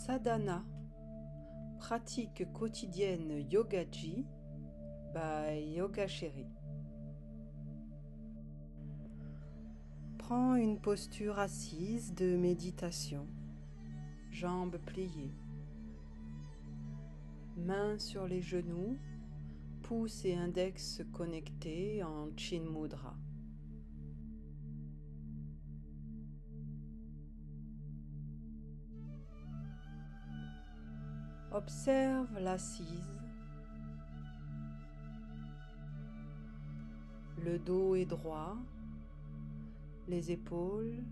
Sadhana, pratique quotidienne Yogaji by Yoga Chérie. Prends une posture assise de méditation, jambes pliées, mains sur les genoux, pouce et index connectés en Chin Mudra. Observe l'assise. Le dos est droit, les épaules,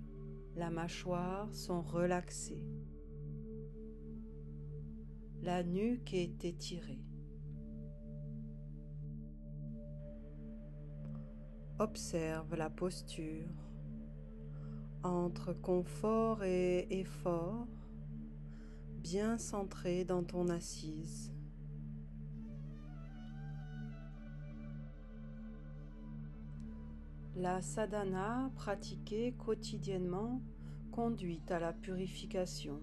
la mâchoire sont relaxées. La nuque est étirée. Observe la posture entre confort et effort, bien centré dans ton assise. La sadhana pratiquée quotidiennement conduit à la purification.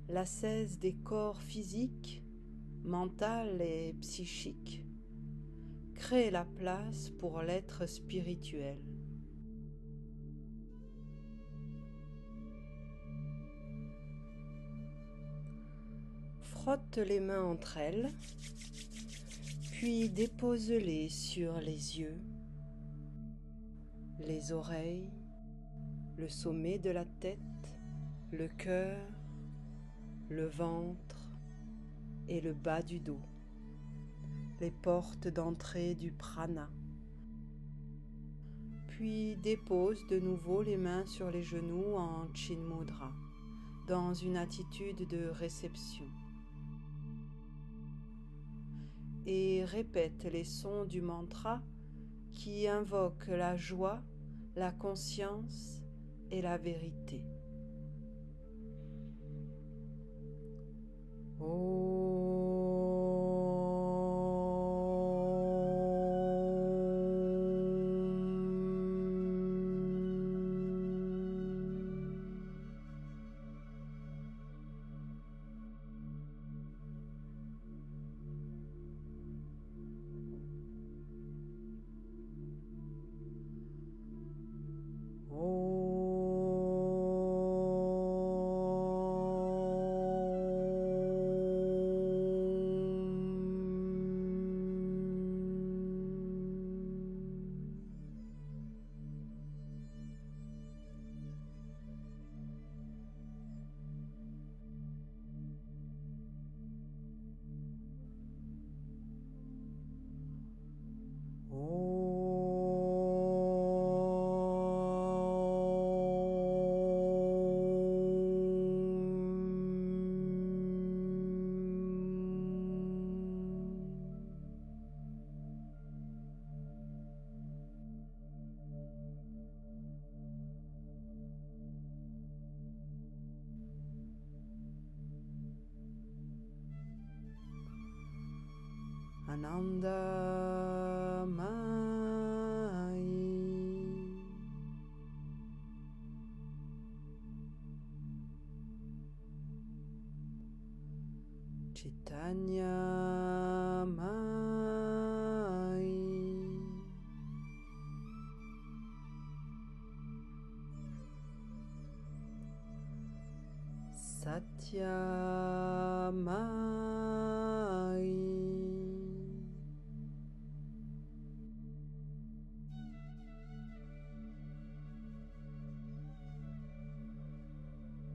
L'ascèse des corps physiques, mental et psychique crée la place pour l'être spirituel. Frotte les mains entre elles, puis dépose-les sur les yeux, les oreilles, le sommet de la tête, le cœur, le ventre et le bas du dos, les portes d'entrée du prana. Puis dépose de nouveau les mains sur les genoux en Chin Mudra, dans une attitude de réception. Et répète les sons du mantra qui invoquent la joie, la conscience et la vérité. Ananda Mai. Chaitanya Mai. Satya Mai.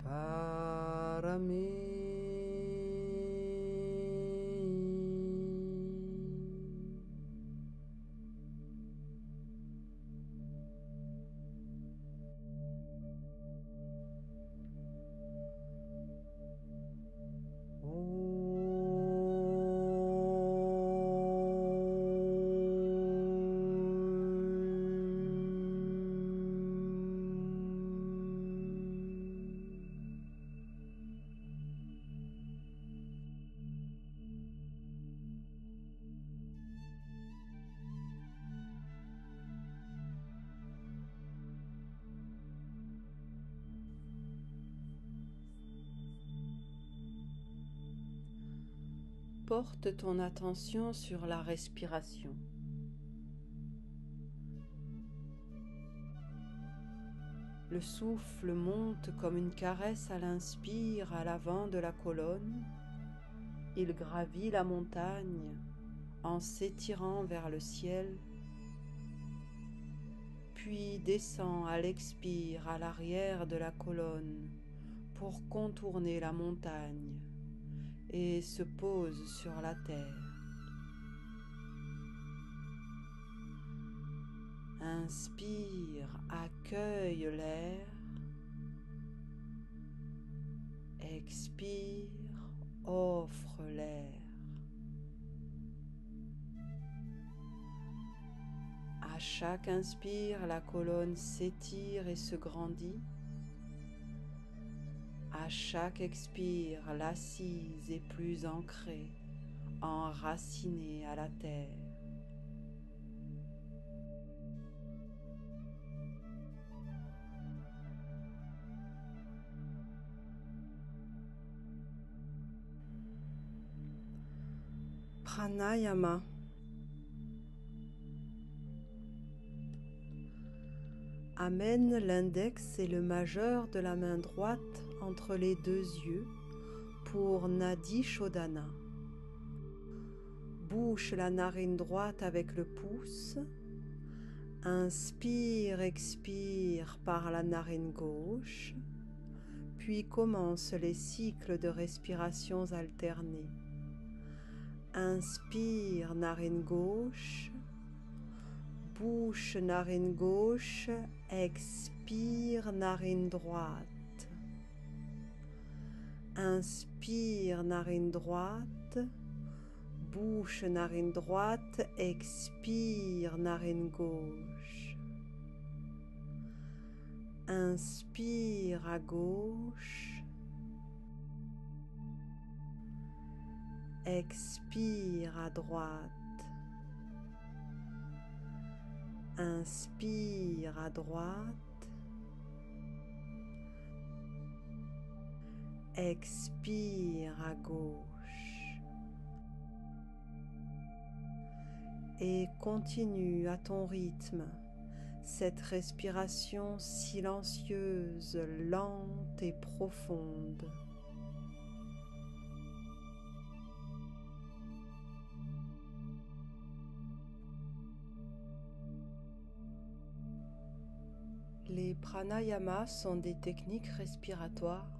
Parame. portes ton attention sur la respiration. Le souffle monte comme une caresse à l'inspire à l'avant de la colonne. Il gravit la montagne en s'étirant vers le ciel, puis descend à l'expire à l'arrière de la colonne pour contourner la montagne et se pose sur la terre. Inspire, accueille l'air. Expire, offre l'air. À chaque inspire, la colonne s'étire et se grandit. À chaque expire, l'assise est plus ancrée, enracinée à la terre. Pranayama. Amène l'index et le majeur de la main droite entre les deux yeux pour Nadi Shodhana. Bouche la narine droite avec le pouce. Inspire, expire par la narine gauche, puis commence les cycles de respirations alternées. Inspire, narine gauche. Bouche, narine gauche, expire, narine droite. Inspire, narine droite. Bouche, narine droite, expire, narine gauche. Inspire à gauche. Expire à droite. Inspire à droite, expire à gauche et continue à ton rythme cette respiration silencieuse, lente et profonde. Les pranayamas sont des techniques respiratoires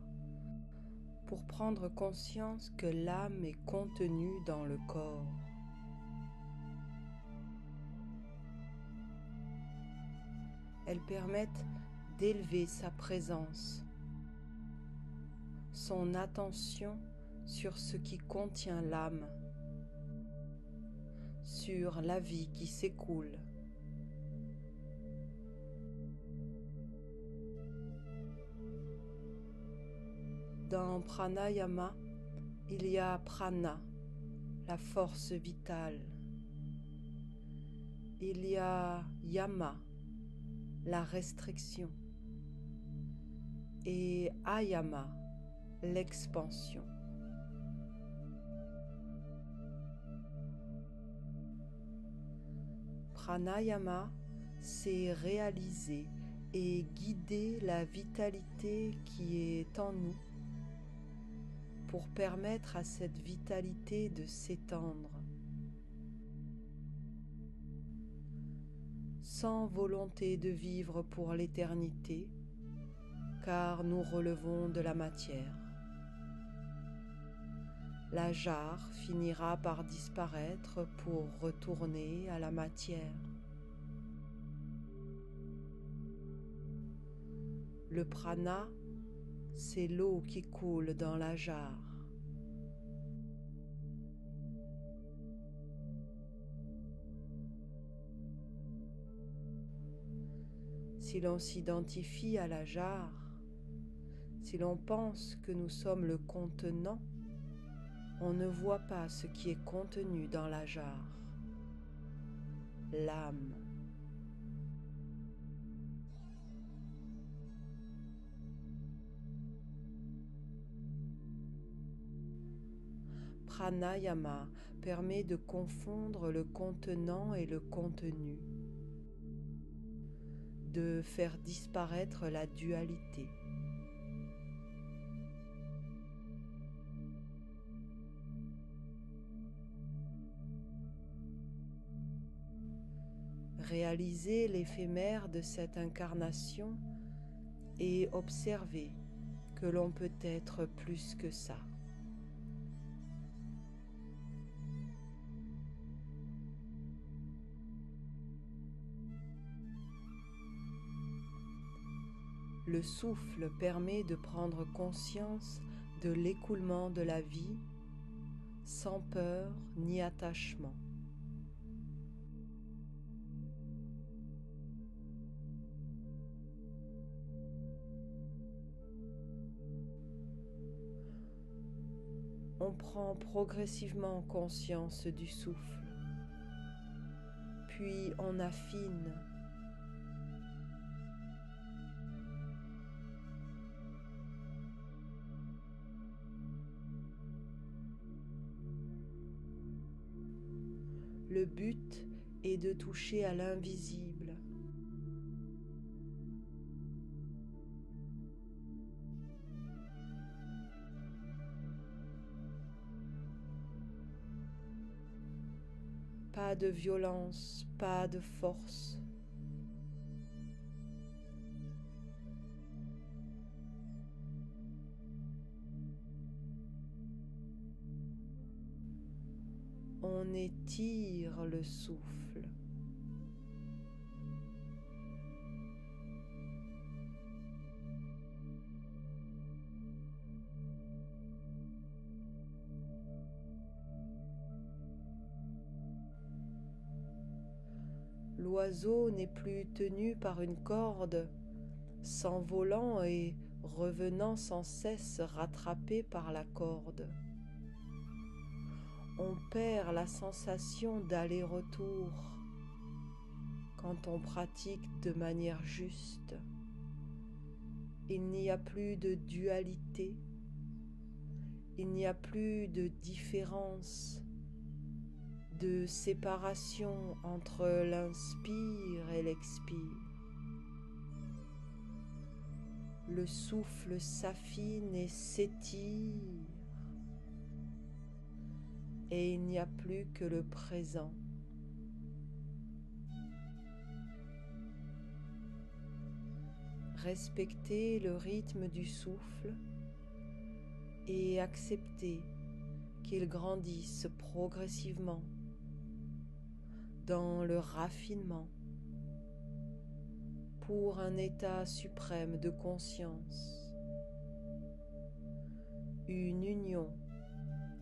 pour prendre conscience que l'âme est contenue dans le corps. Elles permettent d'élever sa présence, son attention sur ce qui contient l'âme, sur la vie qui s'écoule. Dans pranayama, il y a prana, la force vitale. Il y a yama, la restriction. Et ayama, l'expansion. Pranayama, c'est réaliser et guider la vitalité qui est en nous pour permettre à cette vitalité de s'étendre. Sans volonté de vivre pour l'éternité, car nous relevons de la matière. La jarre finira par disparaître pour retourner à la matière. Le prana, c'est l'eau qui coule dans la jarre. Si l'on s'identifie à la jarre, si l'on pense que nous sommes le contenant, on ne voit pas ce qui est contenu dans la jarre, l'âme. pranayama permet de confondre le contenant et le contenu, de faire disparaître la dualité. Réaliser l'éphémère de cette incarnation et observer que l'on peut être plus que ça. Le souffle permet de prendre conscience de l'écoulement de la vie sans peur ni attachement. On prend progressivement conscience du souffle, puis on affine. Le but est de toucher à l'invisible. Pas de violence, pas de force. On étire le souffle. L'oiseau n'est plus tenu par une corde, s'envolant et revenant sans cesse rattrapé par la corde. On perd la sensation d'aller-retour quand on pratique de manière juste. Il n'y a plus de dualité, il n'y a plus de différence, de séparation entre l'inspire et l'expire. Le souffle s'affine et s'étire, et il n'y a plus que le présent. Respectez le rythme du souffle et acceptez qu'il grandisse progressivement dans le raffinement pour un état suprême de conscience, une union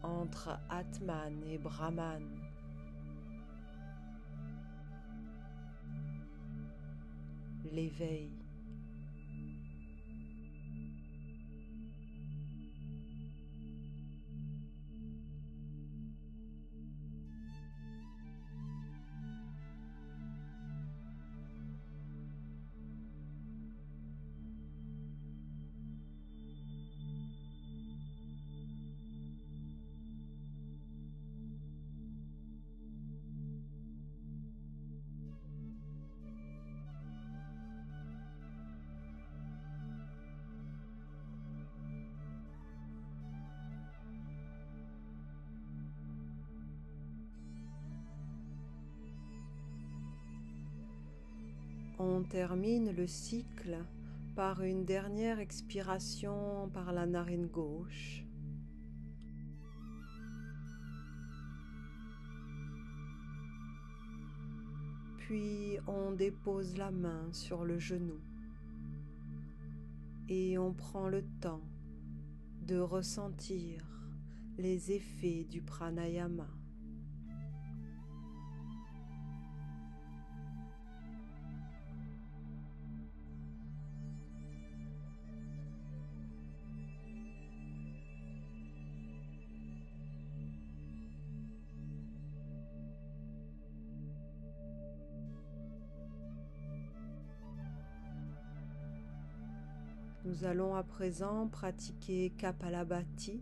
entre Atman et Brahman. L'éveil. On termine le cycle par une dernière expiration par la narine gauche. Puis on dépose la main sur le genou et on prend le temps de ressentir les effets du pranayama. Nous allons à présent pratiquer Kapalabhati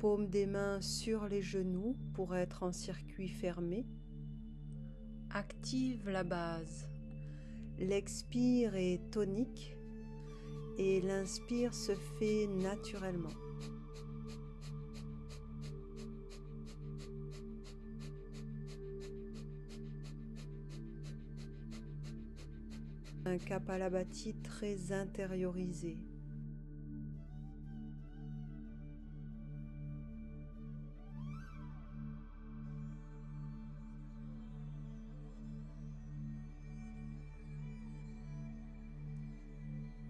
paume des mains sur les genoux pour être en circuit fermé. Active la base. L'expire est tonique et l'inspire se fait naturellement. Un Kapalabhati très intériorisé.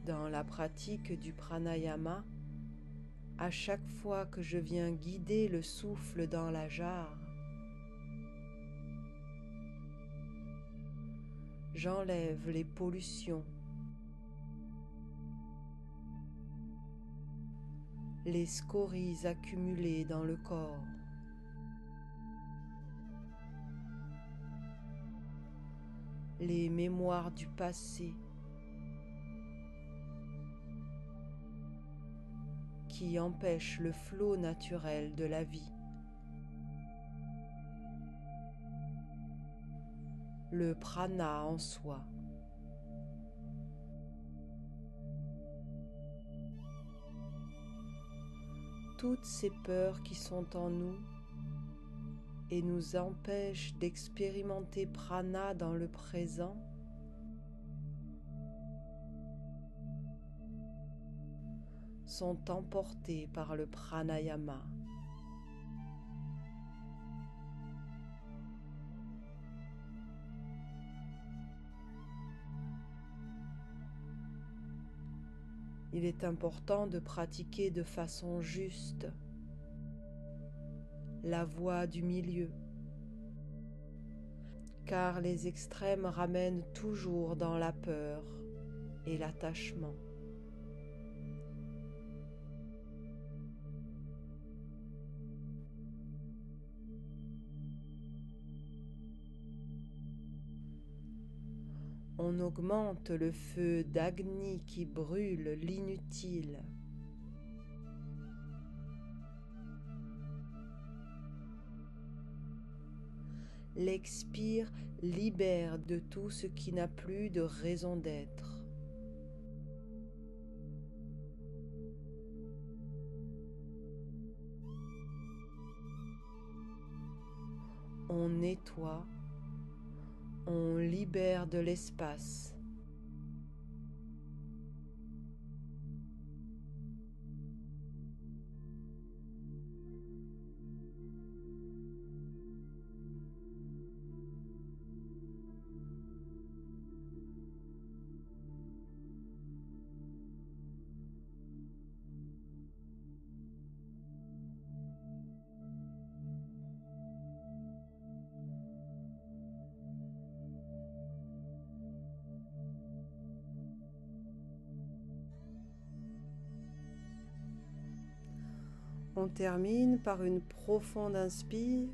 Dans la pratique du pranayama, à chaque fois que je viens guider le souffle dans la jarre, j'enlève les pollutions, les scories accumulées dans le corps. Les mémoires du passé qui empêchent le flot naturel de la vie. Le prana en soi. Toutes ces peurs qui sont en nous et nous empêchent d'expérimenter prana dans le présent sont emportées par le pranayama. Il est important de pratiquer de façon juste la voie du milieu, car les extrêmes ramènent toujours dans la peur et l'attachement. On augmente le feu d'Agni qui brûle l'inutile. L'expire libère de tout ce qui n'a plus de raison d'être. On nettoie, on libère de l'espace. On termine par une profonde inspire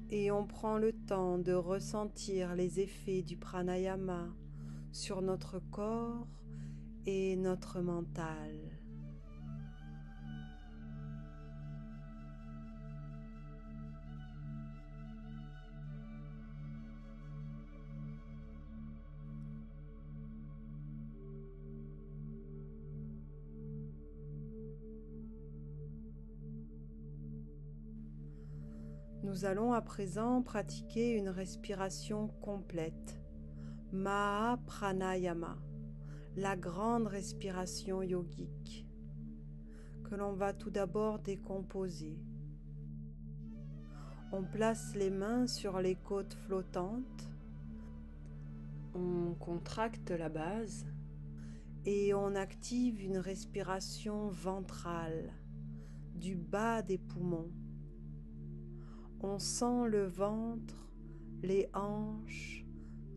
et on prend le temps de ressentir les effets du pranayama sur notre corps et notre mental. Nous allons à présent pratiquer une respiration complète, Mahapranayama, la grande respiration yogique, que l'on va tout d'abord décomposer. On place les mains sur les côtes flottantes, on contracte la base et on active une respiration ventrale du bas des poumons. On sent le ventre, les hanches,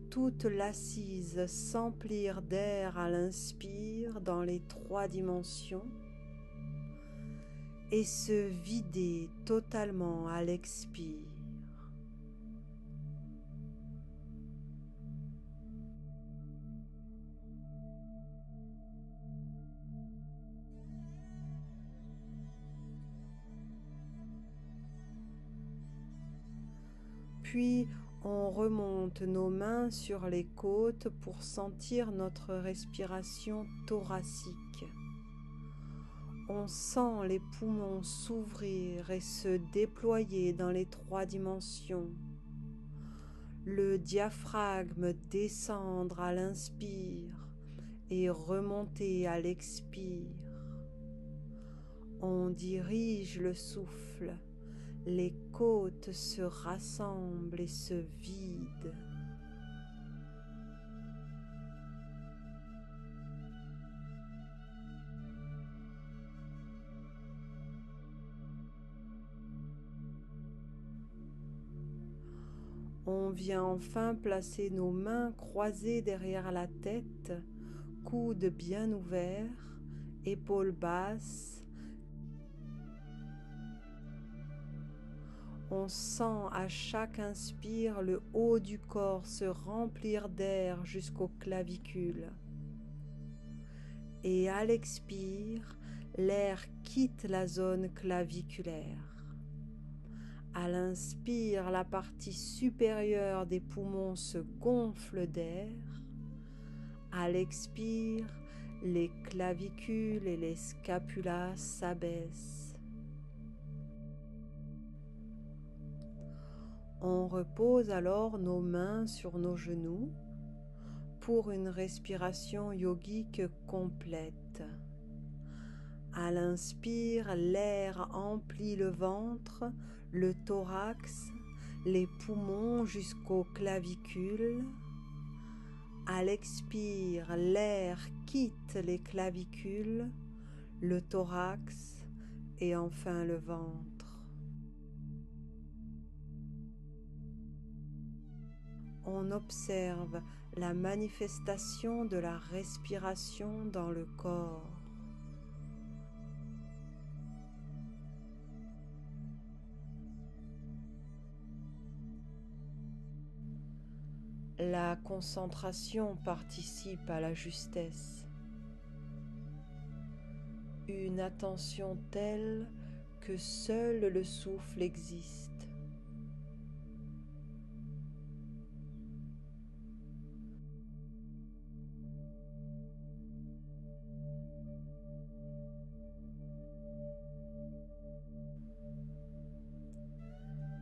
toute l'assise s'emplir d'air à l'inspire dans les 3 dimensions et se vider totalement à l'expire. Puis on remonte nos mains sur les côtes pour sentir notre respiration thoracique. On sent les poumons s'ouvrir et se déployer dans les 3 dimensions. Le diaphragme descendre à l'inspire et remonter à l'expire. On dirige le souffle, les côtes se rassemblent et se vident. On vient enfin placer nos mains croisées derrière la tête, coudes bien ouverts, épaules basses. On sent à chaque inspire le haut du corps se remplir d'air jusqu'aux clavicules. Et à l'expire, l'air quitte la zone claviculaire. À l'inspire, la partie supérieure des poumons se gonfle d'air. À l'expire, les clavicules et les scapulas s'abaissent. On repose alors nos mains sur nos genoux pour une respiration yogique complète. À l'inspire, l'air emplit le ventre, le thorax, les poumons jusqu'aux clavicules. À l'expire, l'air quitte les clavicules, le thorax et enfin le ventre. On observe la manifestation de la respiration dans le corps. La concentration participe à la justesse. Une attention telle que seul le souffle existe.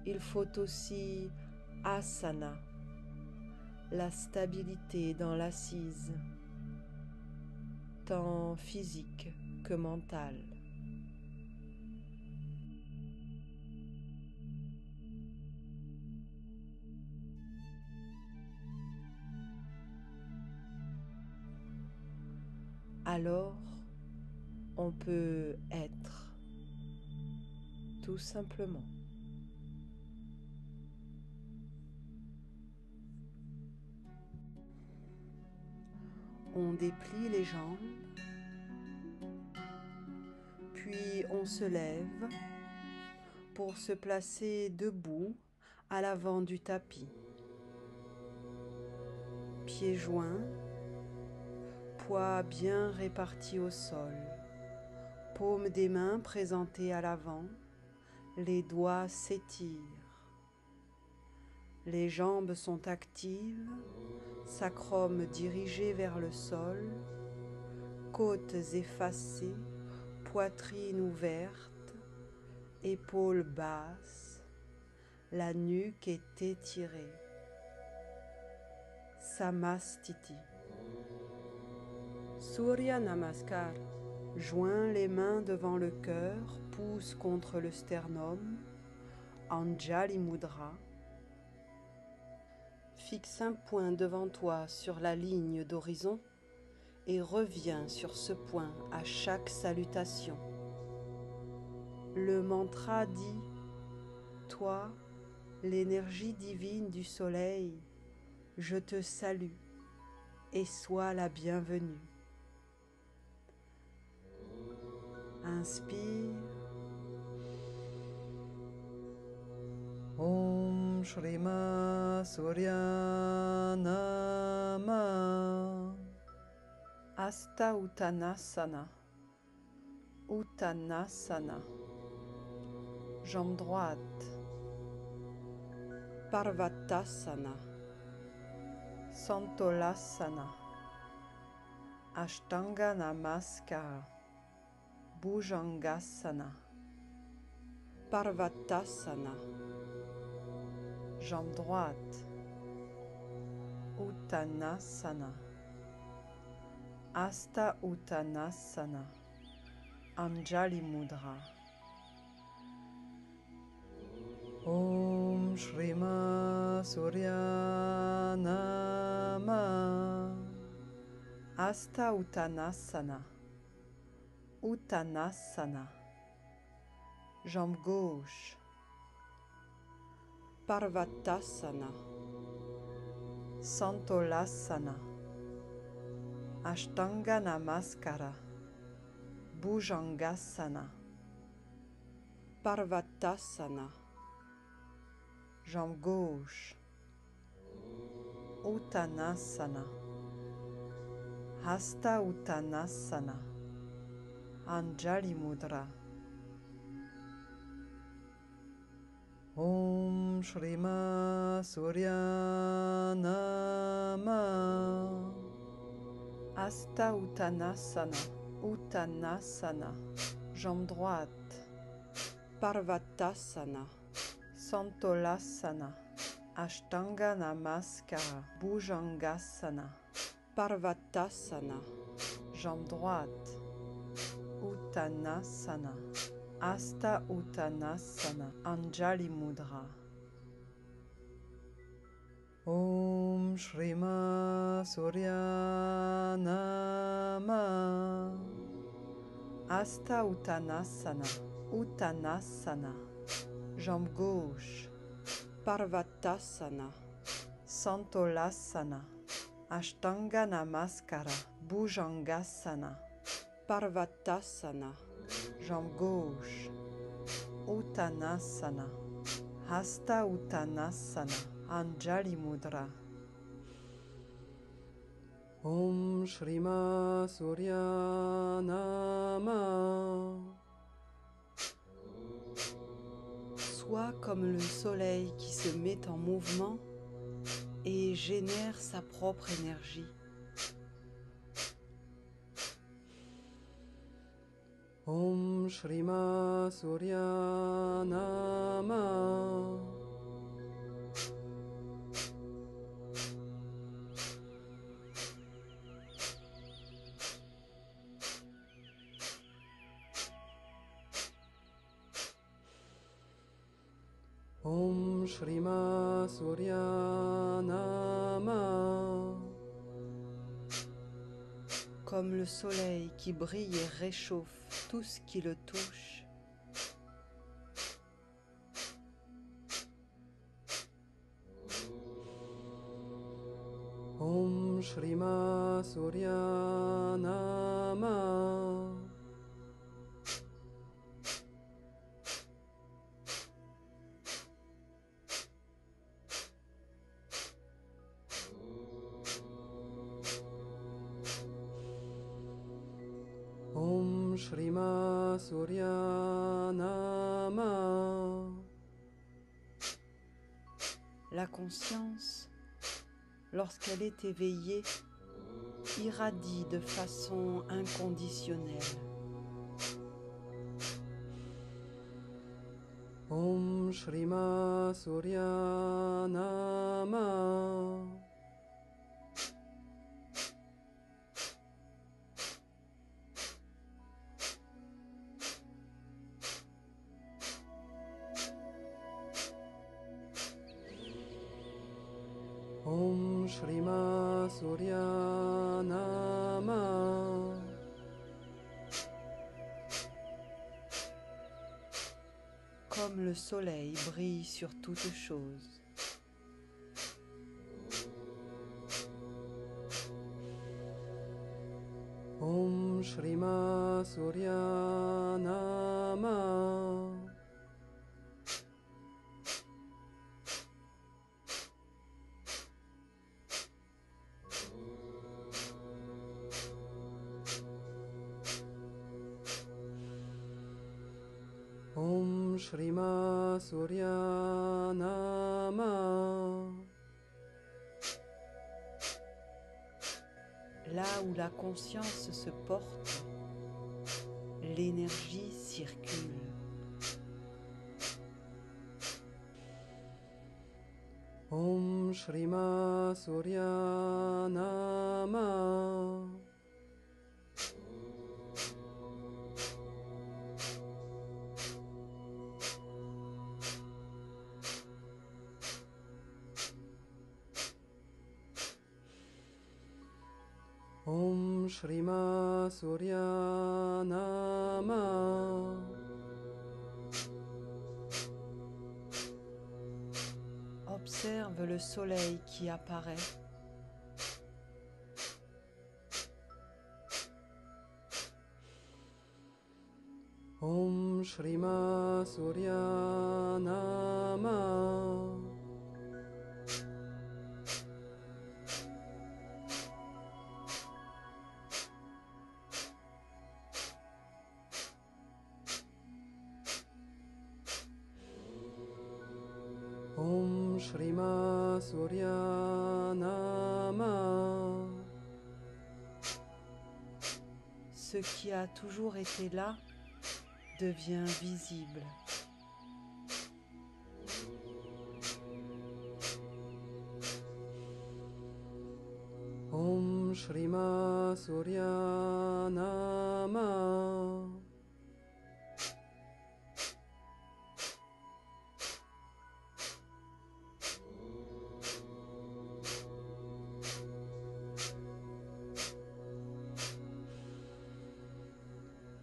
Il faut aussi asana, la stabilité dans l'assise, tant physique que mentale. Alors, on peut être, tout simplement. On déplie les jambes, puis on se lève pour se placer debout à l'avant du tapis. Pieds joints, poids bien répartis au sol, paumes des mains présentées à l'avant, les doigts s'étirent. Les jambes sont actives, sacrum dirigé vers le sol, côtes effacées, poitrine ouverte, épaules basses, la nuque est étirée. Samastiti. Surya Namaskar. Joins les mains devant le cœur, pousse contre le sternum. Anjali Mudra. Fixe un point devant toi sur la ligne d'horizon et reviens sur ce point à chaque salutation. Le mantra dit « Toi, l'énergie divine du soleil, je te salue et sois la bienvenue. » Inspire. Om Shrima Surya Nama. Hasta Uttanasana. Uttanasana. Jambe droite. Parvattasana, Santolasana, Ashtanga Namaskara, Bhujangasana, Parvattasana, jambe droite, Uttanasana, Hasta Uttanasana, Anjali Mudra. Om Shrima Surya Namah. Hasta Uttanasana, Uttanasana, jambe gauche, Parvattasana, Santolasana, Ashtanga Namaskara, Bhujangasana, Parvattasana, jambe gauche, Uttanasana, Hasta Uttanasana, Anjali Mudra. Om Shrima Surya Namah. Hasta Uttanasana, Uttanasana, jambe droite, Parvattasana, Santolasana, Ashtanga Namaskara, Bhujangasana, Parvattasana, jambe droite, Uttanasana, Hasta Uttanasana, Anjali Mudra. Om Shrima Surya Namah. Hasta Uttanasana, Uttanasana, jambe gauche, Parvattasana, Santolasana, Ashtanga Namaskara, Bhujangasana, Parvattasana, jambe gauche, Uttanasana, Hasta Uttanasana, Anjali Mudra. Om Shrima Surya Namah. Sois comme le soleil qui se met en mouvement et génère sa propre énergie. Om Shrima Surya Namah. Om Shrima Surya Namah. Comme le soleil qui brille et réchauffe tout ce qui le touche. Om Shrima Surya Namah. Om Shrima Surya Namah. La conscience, lorsqu'elle est éveillée, irradie de façon inconditionnelle. Om Shrima Surya Namah. Om Shrima Surya Namah. Comme le soleil brille sur toute chose. Om Shrima Surya Namah. Shrima Surya Nama. Là où la conscience se porte, l'énergie circule. Om Shrima Surya Nama. Om Shrima Surya Nama. Observe le soleil qui apparaît. Om Shrima Surya Nama. Om Shrima Surya Nama. Ce qui a toujours été là devient visible. Om Shrima Surya Nama.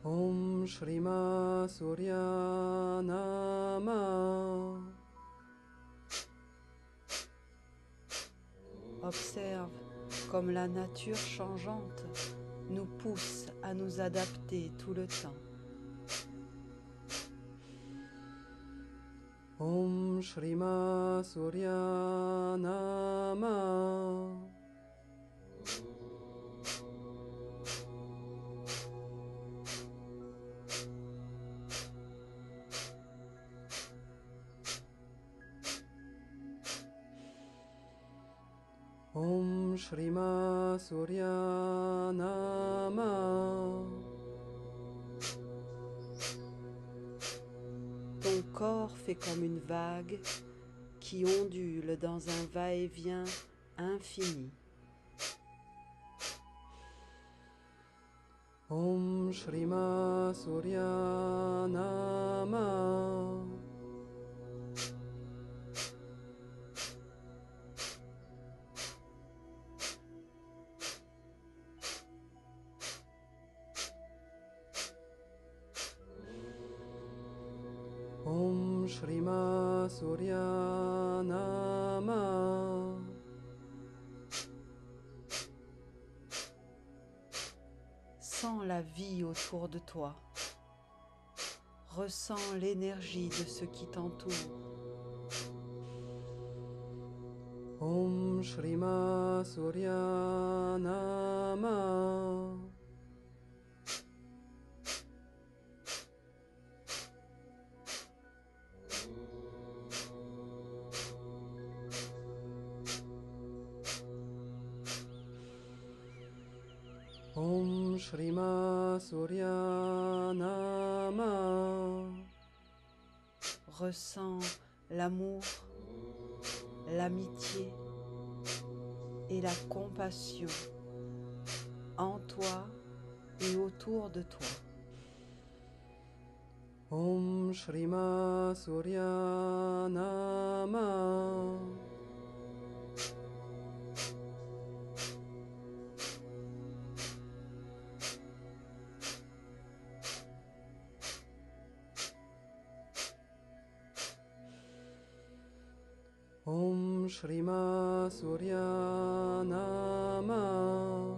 Om Shrima Surya Nama. Observe comme la nature changeante nous pousse à nous adapter tout le temps. Om Shrima Surya Nama. Om Shrima Surya Nama. Ton corps fait comme une vague qui ondule dans un va-et-vient infini. Om Shrima Surya Nama. Om Shrima Surya Nama. Sens la vie autour de toi. Ressens l'énergie de ce qui t'entoure. Om Shrima Surya Nama. Om Shrima Surya Nama. Ressens l'amour, l'amitié et la compassion en toi et autour de toi. Om Shrima Surya Nama. Om Shrima Surya Nama.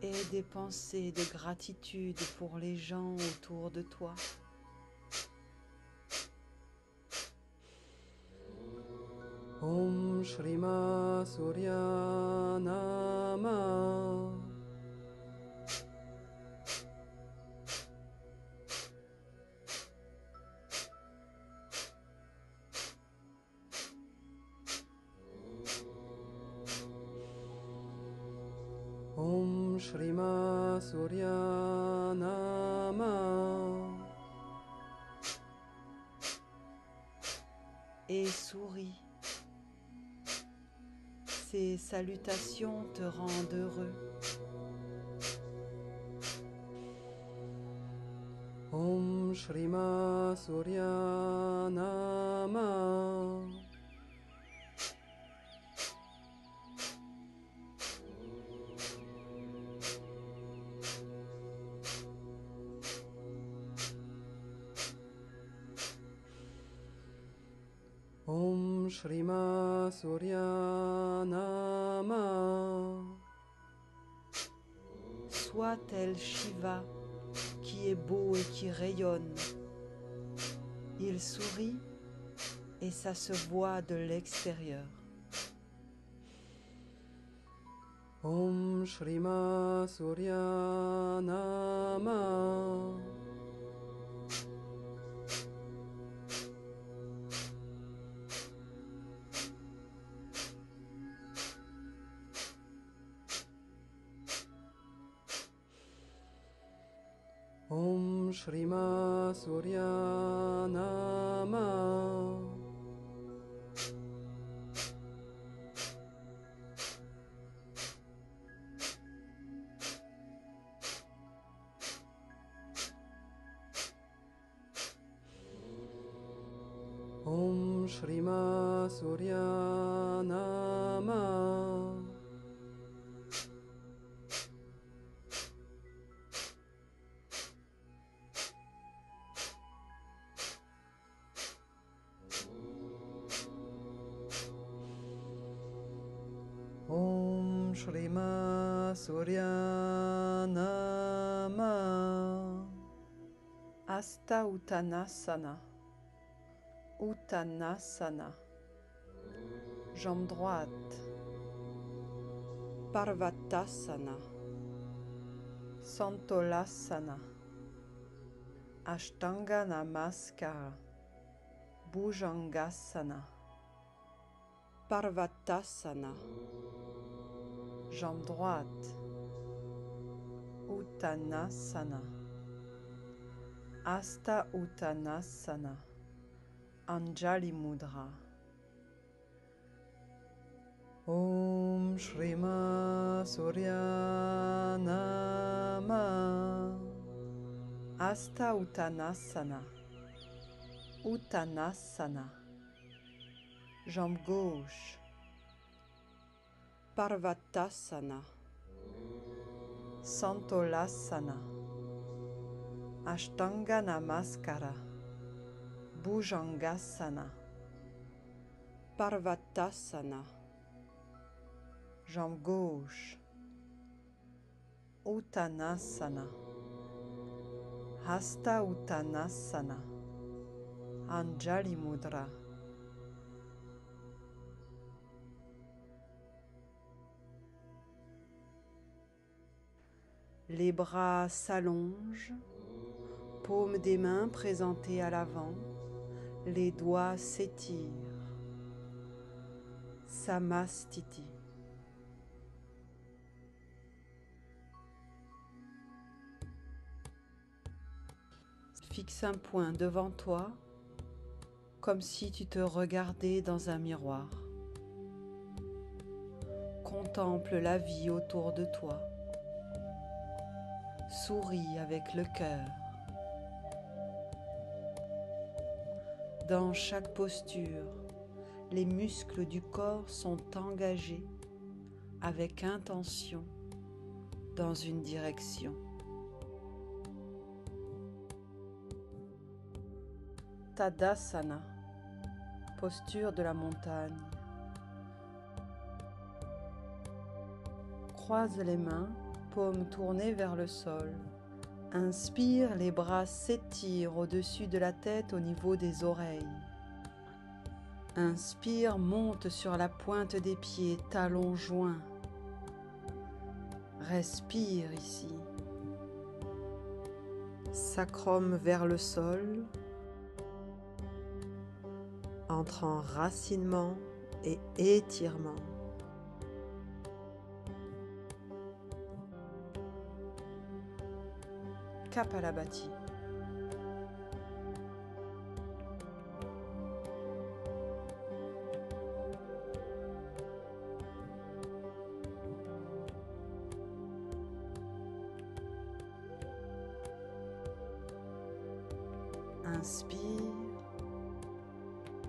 Et des pensées de gratitude pour les gens autour de toi. Om Shrima Surya Nama. Shrima Surya Nama. Et souris. Ces salutations te rendent heureux. Om Shrima Surya Nama. Om Shrima Surya Nama. Sois tel Shiva qui est beau et qui rayonne. Il sourit et ça se voit de l'extérieur. Om Shrima Surya Nama. Om Shrima Surya Nama. Om Shrima Surya Nama. Om Shrima Surya Nama. Hasta Uttanasana. Uttanasana. Jambe droite. Parvattasana. Santolasana. Ashtanga Namaskara. Bhujangasana. Parvattasana. Jambe droite. Uttanasana. Hasta Uttanasana. Anjali Mudra. Om Shrima Surya Nama. Hasta Uttanasana. Uttanasana. Jambe gauche. Parvattasana. Santolasana. Ashtanga Namaskara. Bhujangasana. Parvattasana. Jambe gauche. Uttanasana. Hasta Uttanasana. Anjali Mudra. Les bras s'allongent, paumes des mains présentées à l'avant, les doigts s'étirent. Samastiti. Fixe un point devant toi, comme si tu te regardais dans un miroir. Contemple la vie autour de toi. Souris avec le cœur. Dans chaque posture, les muscles du corps sont engagés avec intention dans une direction. Tadasana, posture de la montagne. Croise les mains, paumes tournées vers le sol. Inspire, les bras s'étirent au-dessus de la tête au niveau des oreilles. Inspire, monte sur la pointe des pieds, talons joints. Respire ici. Sacrum vers le sol. Entre en racinement et étirement. Kapalabhati. Inspire,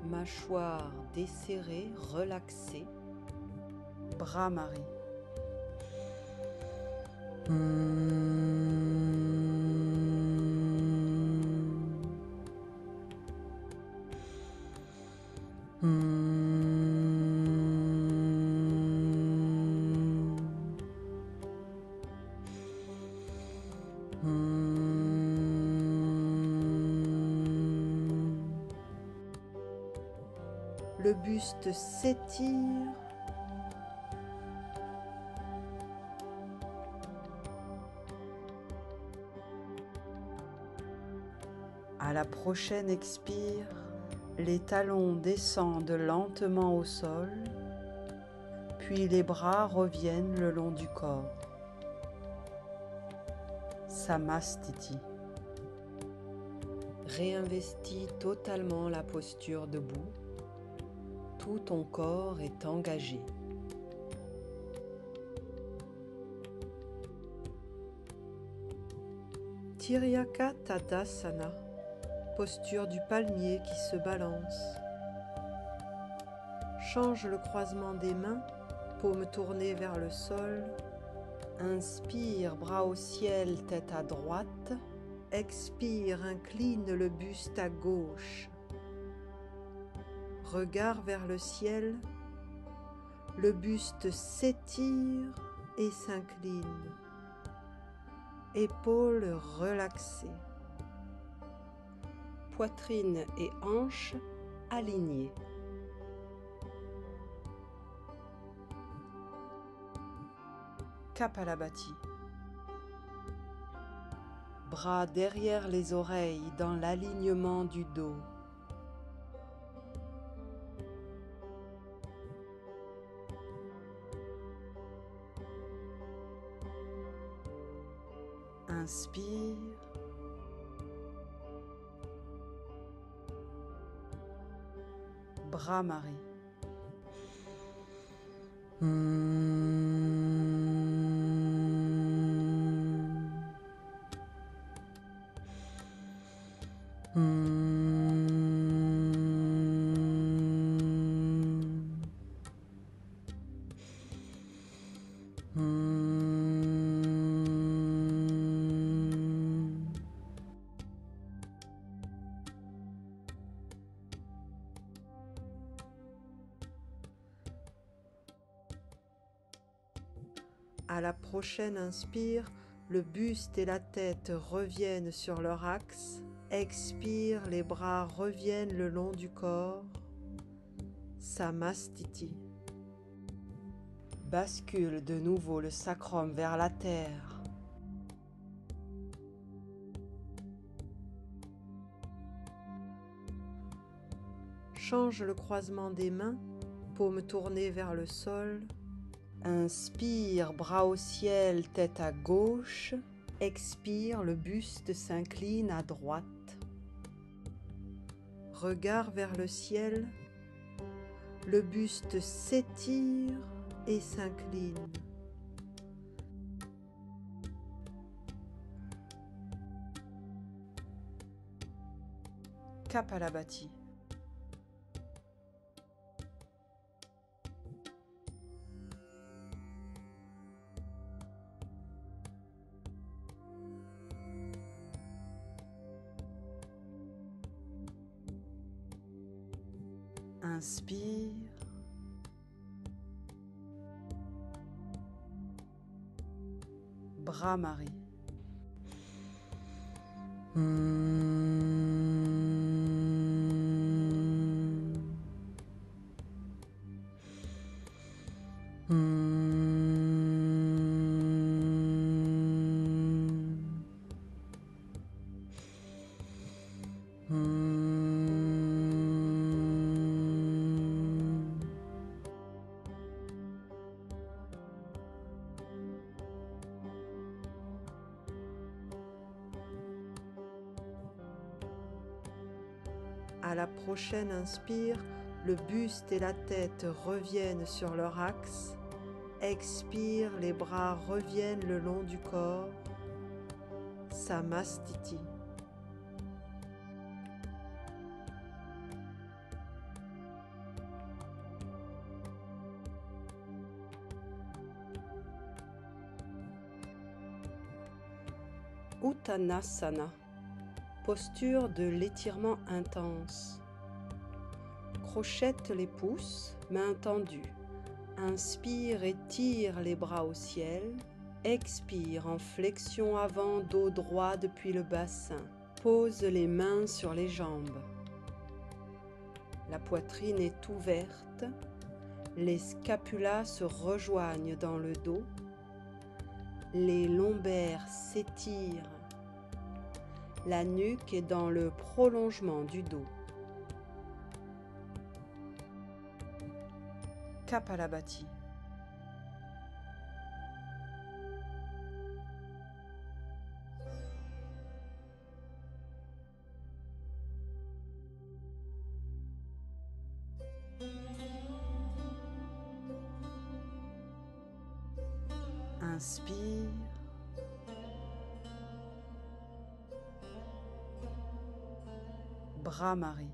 mâchoire desserrée, relaxée, Bhramari. Le buste s'étire. À la prochaine expire, les talons descendent lentement au sol, puis les bras reviennent le long du corps. Samastiti. Réinvestis totalement la posture debout. Tout ton corps est engagé. Tiryaka Tadasana, posture du palmier qui se balance. Change le croisement des mains, paume tournée vers le sol. Inspire, bras au ciel, tête à droite. Expire, incline le buste à gauche. Regard vers le ciel, le buste s'étire et s'incline. Épaules relaxées. Poitrine et hanches alignées. Kapalabhati. Bras derrière les oreilles dans l'alignement du dos. Inspire. Bhramari. À la prochaine inspire, le buste et la tête reviennent sur leur axe. Expire, les bras reviennent le long du corps. Samastiti. Bascule de nouveau le sacrum vers la terre. Change le croisement des mains, paume tournée vers le sol. Inspire, bras au ciel, tête à gauche. Expire, le buste s'incline à droite. Regard vers le ciel, le buste s'étire et s'incline. Kapalabhati. Inspire. Bhramari. À la prochaine inspire, le buste et la tête reviennent sur leur axe. Expire, les bras reviennent le long du corps. Samastiti. Uttanasana, posture de l'étirement intense. Crochette les pouces, mains tendues. Inspire et tire les bras au ciel. Expire en flexion avant, dos droit depuis le bassin. Pose les mains sur les jambes. La poitrine est ouverte. Les scapulas se rejoignent dans le dos. Les lombaires s'étirent. La nuque est dans le prolongement du dos. Kapalabhati. Inspire. Brahmari.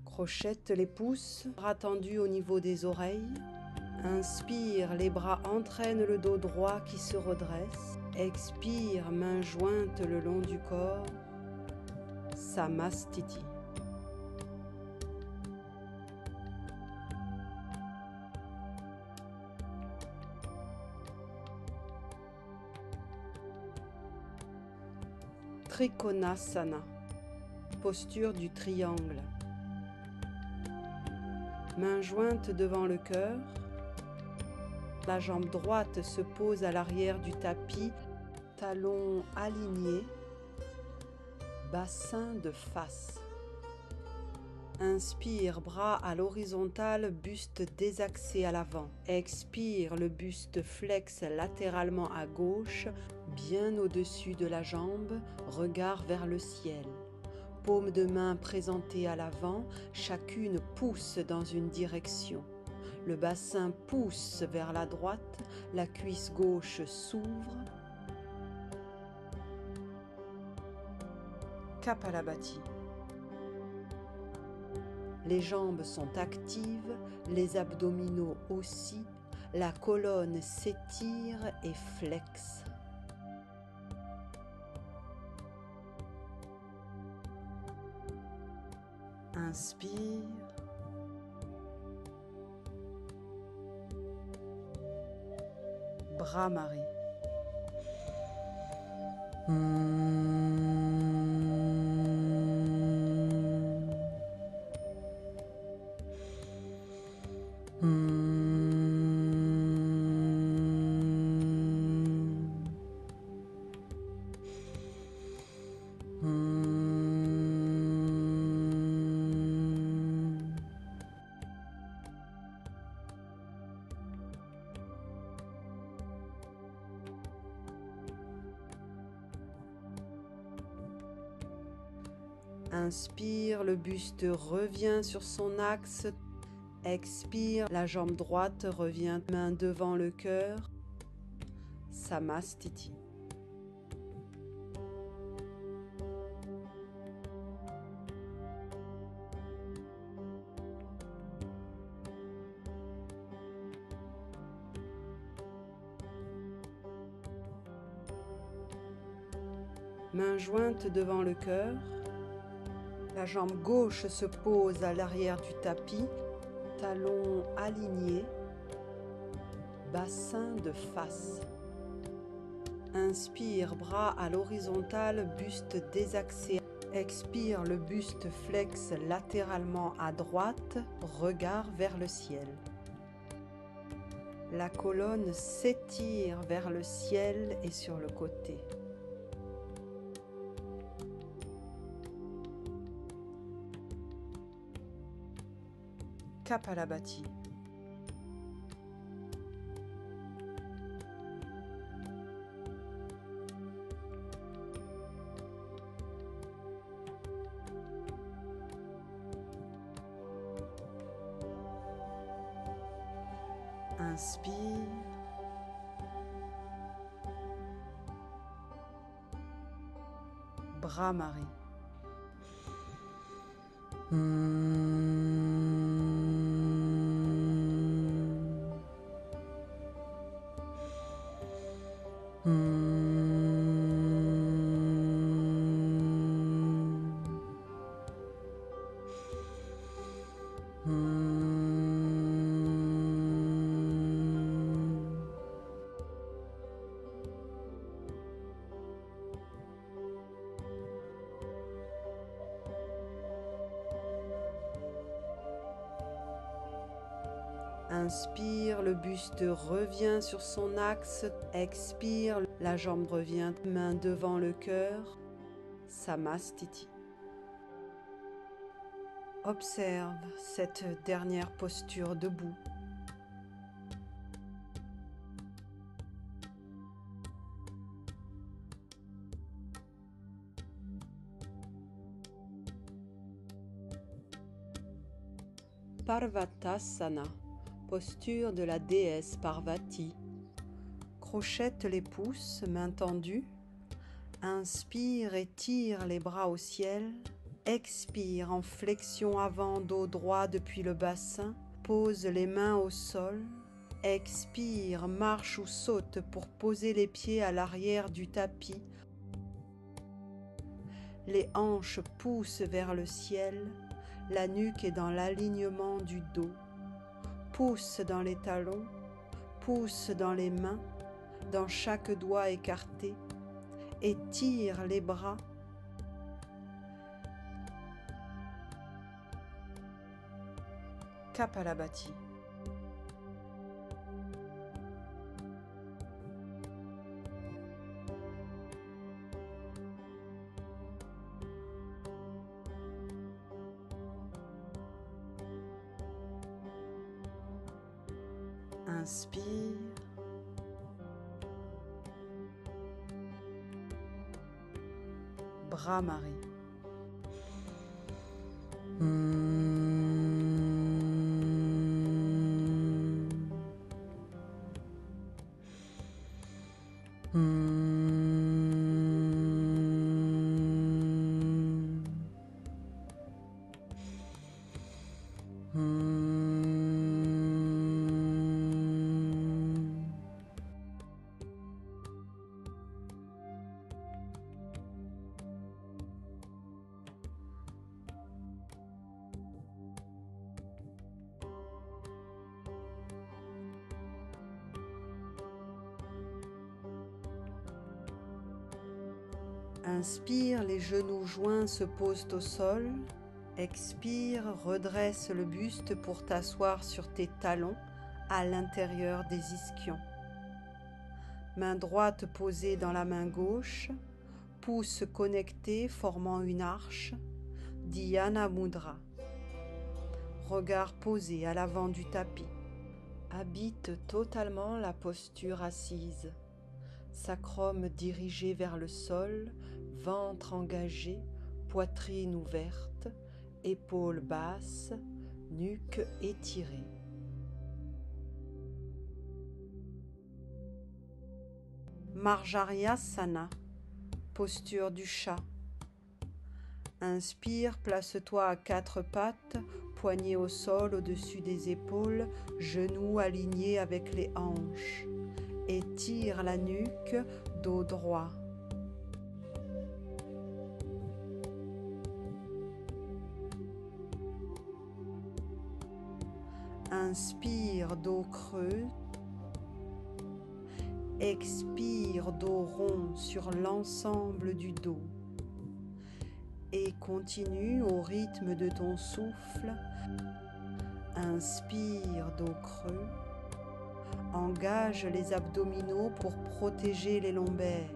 Crochette les pouces, bras tendus au niveau des oreilles. Inspire, les bras entraînent le dos droit qui se redresse. Expire, mains jointes le long du corps. Samastiti. Trikonasana, posture du triangle. Mains jointes devant le cœur. La jambe droite se pose à l'arrière du tapis, talons alignés, bassin de face. Inspire, bras à l'horizontale, buste désaxé à l'avant. Expire, le buste flexe latéralement à gauche, bien au-dessus de la jambe, regard vers le ciel. Paumes de main présentées à l'avant, chacune pousse dans une direction. Le bassin pousse vers la droite, la cuisse gauche s'ouvre. Kapalabhati. Les jambes sont actives, les abdominaux aussi, la colonne s'étire et flexe. Inspire. Brahmari. Inspire, le buste revient sur son axe. Expire, la jambe droite revient main devant le cœur. Samastiti. Main jointe devant le cœur. La jambe gauche se pose à l'arrière du tapis, talons alignés, bassin de face. Inspire, bras à l'horizontale, buste désaxé. Expire, le buste flexe latéralement à droite, regard vers le ciel. La colonne s'étire vers le ciel et sur le côté. Kapalabhati. Inspire. Bhramari. Inspire, le buste revient sur son axe. Expire, la jambe revient, main devant le cœur. Samastiti. Observe cette dernière posture debout. Parvatasana, posture de la déesse Parvati. Crochette les pouces, main tendue. Inspire et tire les bras au ciel. Expire en flexion avant, dos droit depuis le bassin. Pose les mains au sol. Expire, marche ou saute pour poser les pieds à l'arrière du tapis. Les hanches poussent vers le ciel. La nuque est dans l'alignement du dos. Pousse dans les talons, pousse dans les mains, dans chaque doigt écarté. Étire les bras. Kapalabhati. Inspire. Bhramari. Inspire, les genoux joints se posent au sol. Expire, redresse le buste pour t'asseoir sur tes talons à l'intérieur des ischions. Main droite posée dans la main gauche, pouces connectés formant une arche, Dhyana Mudra. Regard posé à l'avant du tapis. Habite totalement la posture assise. Sacrum dirigé vers le sol, ventre engagé, poitrine ouverte, épaules basses, nuque étirée. Marjaryasana, posture du chat. Inspire, place-toi à quatre pattes, poignets au sol au-dessus des épaules, genoux alignés avec les hanches. Étire la nuque, dos droit. Inspire, dos creux. Expire dos rond sur l'ensemble du dos et continue au rythme de ton souffle. Inspire dos creux, engage les abdominaux pour protéger les lombaires.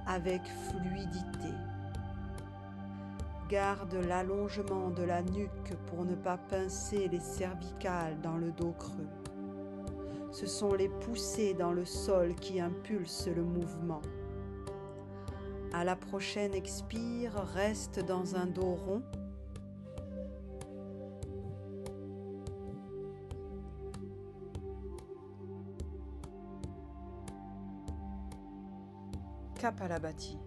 Avec fluidité, garde l'allongement de la nuque pour ne pas pincer les cervicales dans le dos creux. Ce sont les poussées dans le sol qui impulsent le mouvement. À la prochaine expire, reste dans un dos rond. Kapalabhati.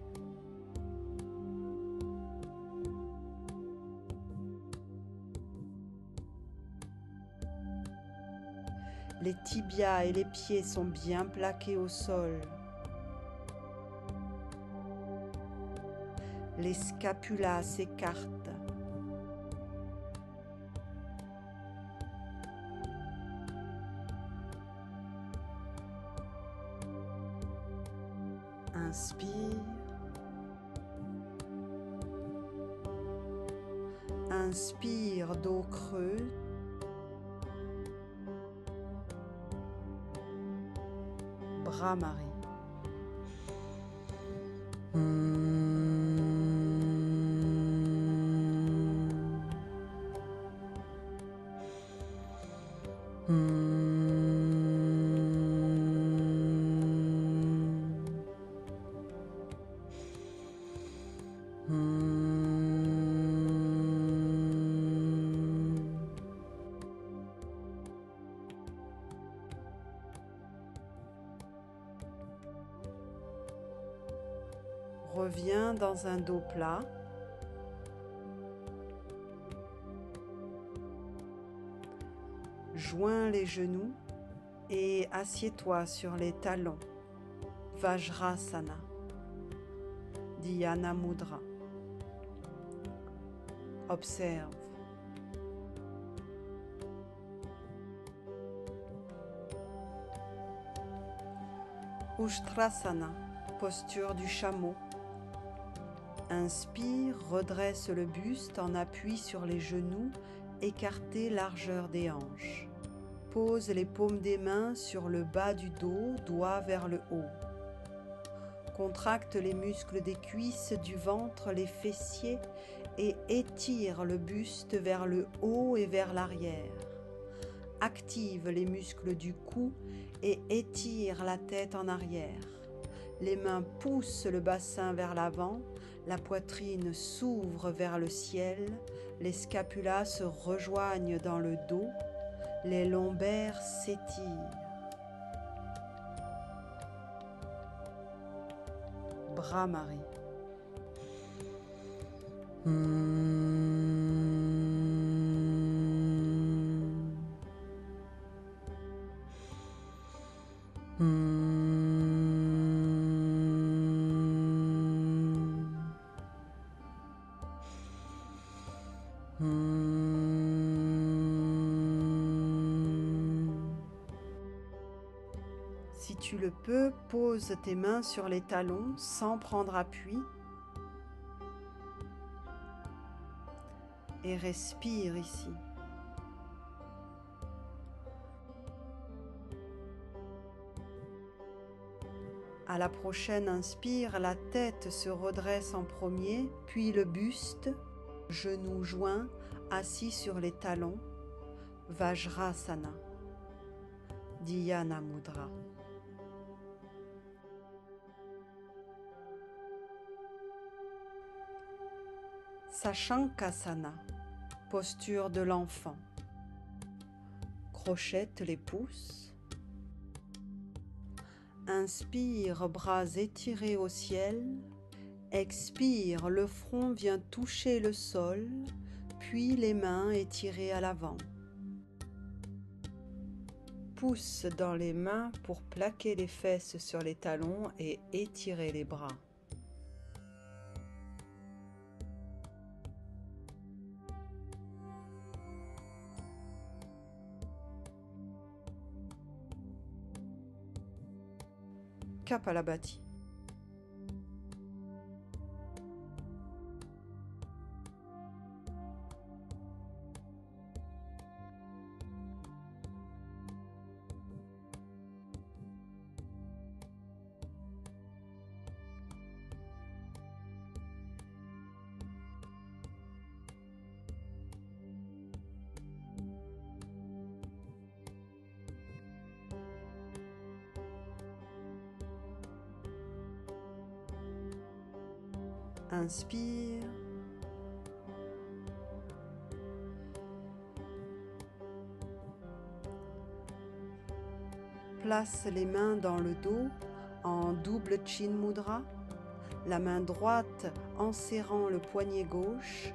Les tibias et les pieds sont bien plaqués au sol. Les scapulas s'écartent. Inspire. Inspire, dos creux. Bramari. Reviens dans un dos plat. Joins les genoux et assieds-toi sur les talons. Vajrasana. Dhyana Mudra. Observe. Ushtrasana, posture du chameau. Inspire, redresse le buste en appui sur les genoux, écartés largeur des hanches. Pose les paumes des mains sur le bas du dos, doigts vers le haut. Contracte les muscles des cuisses, du ventre, les fessiers et étire le buste vers le haut et vers l'arrière. Active les muscles du cou et étire la tête en arrière. Les mains poussent le bassin vers l'avant, la poitrine s'ouvre vers le ciel, les scapulas se rejoignent dans le dos, les lombaires s'étirent. Bramari. Si tu le peux, pose tes mains sur les talons sans prendre appui et respire ici. À la prochaine inspire, la tête se redresse en premier, puis le buste, genoux joints, assis sur les talons, Vajrasana, Dhyana Mudra. Sachankasana, posture de l'enfant. Crochette les pouces. Inspire, bras étirés au ciel. Expire, le front vient toucher le sol, puis les mains étirées à l'avant. Pousse dans les mains pour plaquer les fesses sur les talons et étirer les bras. Kapalabhati. Inspire. Place les mains dans le dos en double Chin Mudra, la main droite en serrant le poignet gauche,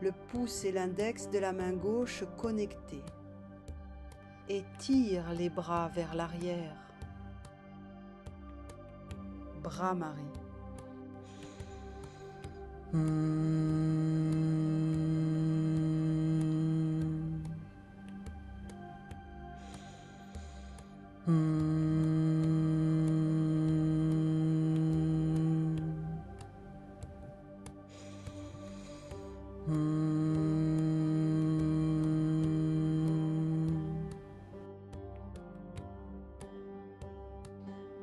le pouce et l'index de la main gauche connectés. Étire les bras vers l'arrière. Bhramari.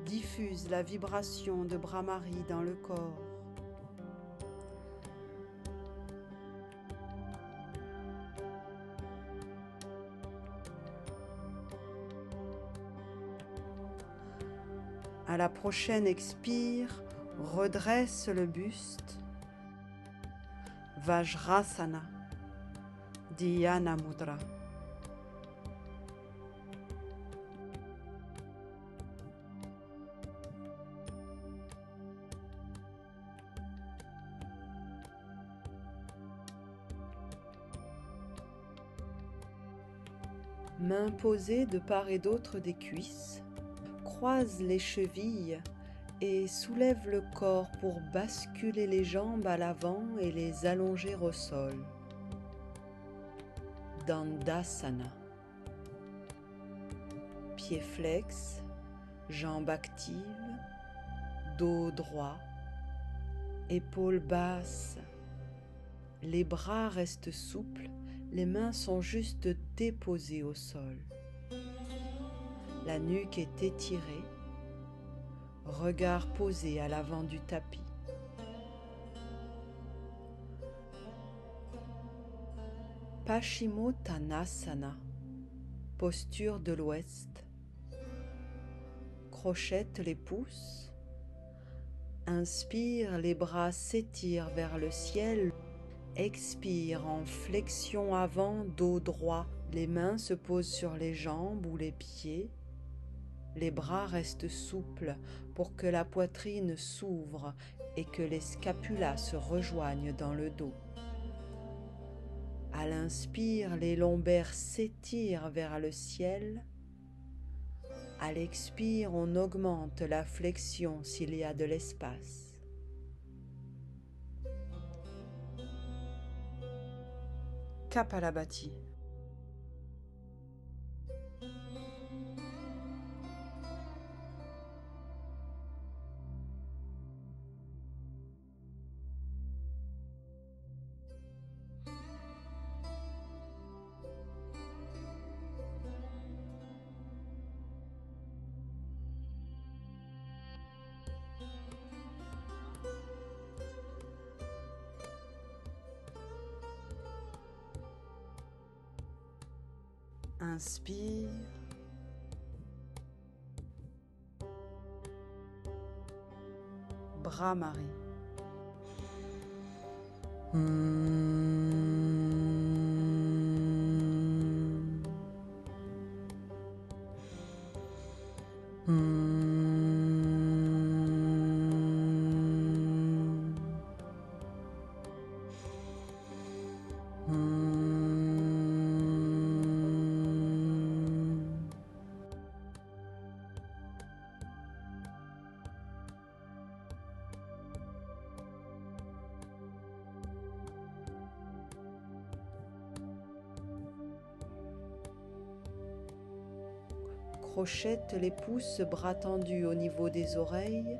Diffuse la vibration de Bhramari dans le corps. À la prochaine expire, redresse le buste. Vajrasana, Dhyana Mudra. Mains posées de part et d'autre des cuisses. Croise les chevilles et soulève le corps pour basculer les jambes à l'avant et les allonger au sol. Dandasana. Pieds flex, jambes actives, dos droit, épaules basses. Les bras restent souples, les mains sont juste déposées au sol. La nuque est étirée, regard posé à l'avant du tapis. Paschimottanasana, posture de l'ouest. Crochette les pouces. Inspire, les bras s'étirent vers le ciel. Expire en flexion avant, dos droit. Les mains se posent sur les jambes ou les pieds. Les bras restent souples pour que la poitrine s'ouvre et que les scapulas se rejoignent dans le dos. À l'inspire, les lombaires s'étirent vers le ciel. À l'expire, on augmente la flexion s'il y a de l'espace. Kapalabhati. Inspire. Bhramari. Crochette les pouces, bras tendus au niveau des oreilles.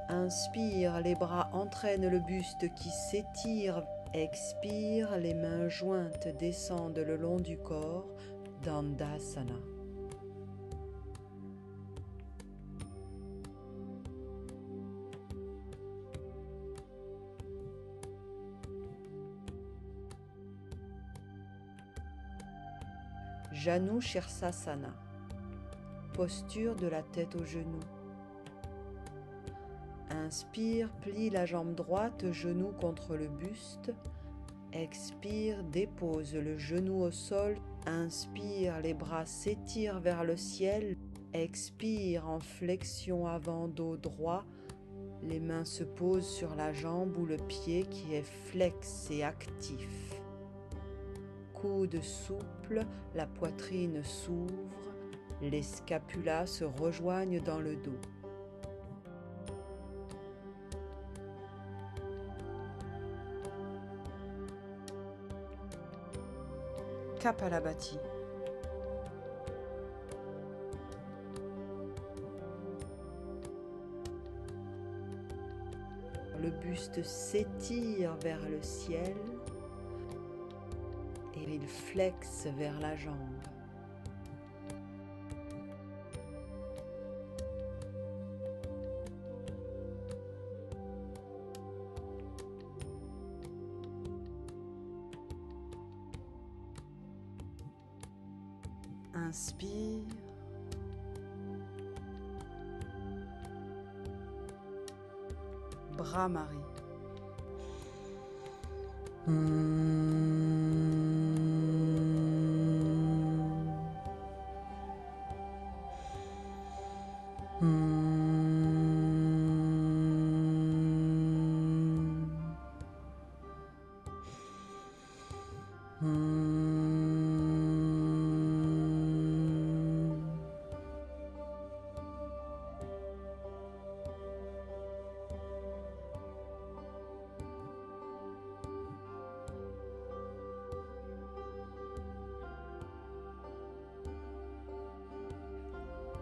Inspire, les bras entraînent le buste qui s'étire. Expire, les mains jointes descendent le long du corps. Dandasana. Janu Shirsasana. Posture de la tête aux genoux. Inspire, plie la jambe droite, genou contre le buste. Expire, dépose le genou au sol. Inspire, les bras s'étirent vers le ciel. Expire en flexion avant, dos droit. Les mains se posent sur la jambe ou le pied qui est flex et actif. Coude souple, la poitrine s'ouvre. Les scapulas se rejoignent dans le dos. Kapalabhati. Le buste s'étire vers le ciel et il flexe vers la jambe. Inspire. Brahmari.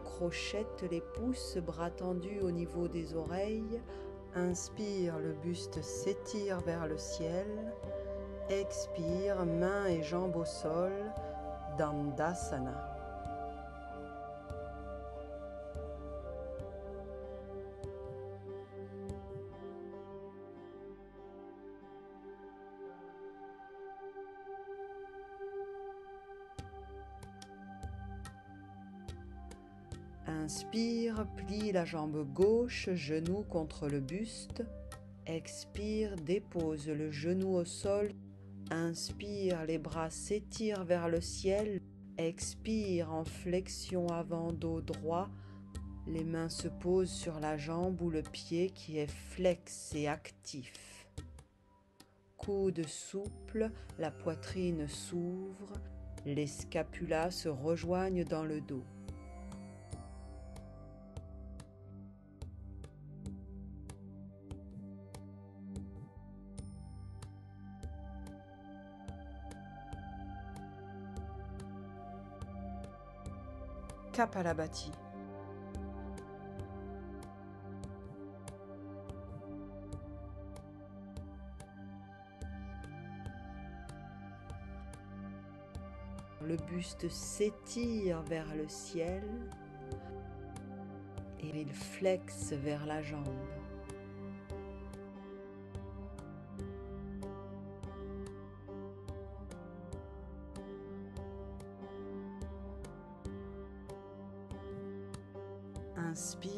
Crochette les pouces, bras tendus au niveau des oreilles. Inspire, le buste s'étire vers le ciel. Expire, mains et jambes au sol. Dandasana. Inspire, plie la jambe gauche, genou contre le buste. Expire, dépose le genou au sol. Inspire, les bras s'étirent vers le ciel. Expire en flexion avant, dos droit. Les mains se posent sur la jambe ou le pied qui est flex et actif. Coude souple, la poitrine s'ouvre. Les scapulas se rejoignent dans le dos. Kapalabhati. Le buste s'étire vers le ciel et il flexe vers la jambe. Inspire.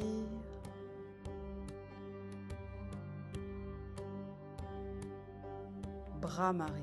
Brahmari.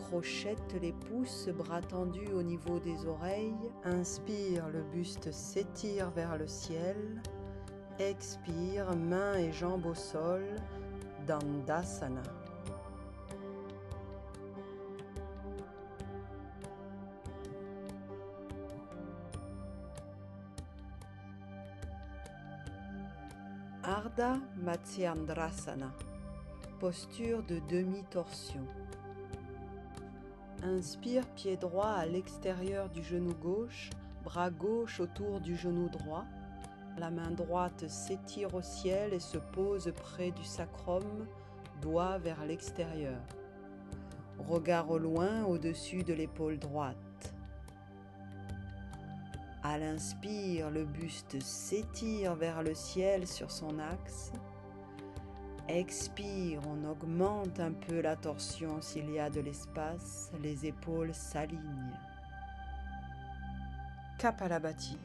crochette les pouces, bras tendus au niveau des oreilles. Inspire, le buste s'étire vers le ciel. Expire, mains et jambes au sol, Dandasana. Ardha Matsyendrasana, posture de demi-torsion. Inspire, pied droit à l'extérieur du genou gauche, bras gauche autour du genou droit. La main droite s'étire au ciel et se pose près du sacrum, doigt vers l'extérieur. Regard au loin au-dessus de l'épaule droite. À l'inspire, le buste s'étire vers le ciel sur son axe. Expire, on augmente un peu la torsion s'il y a de l'espace, les épaules s'alignent. Kapalabhati.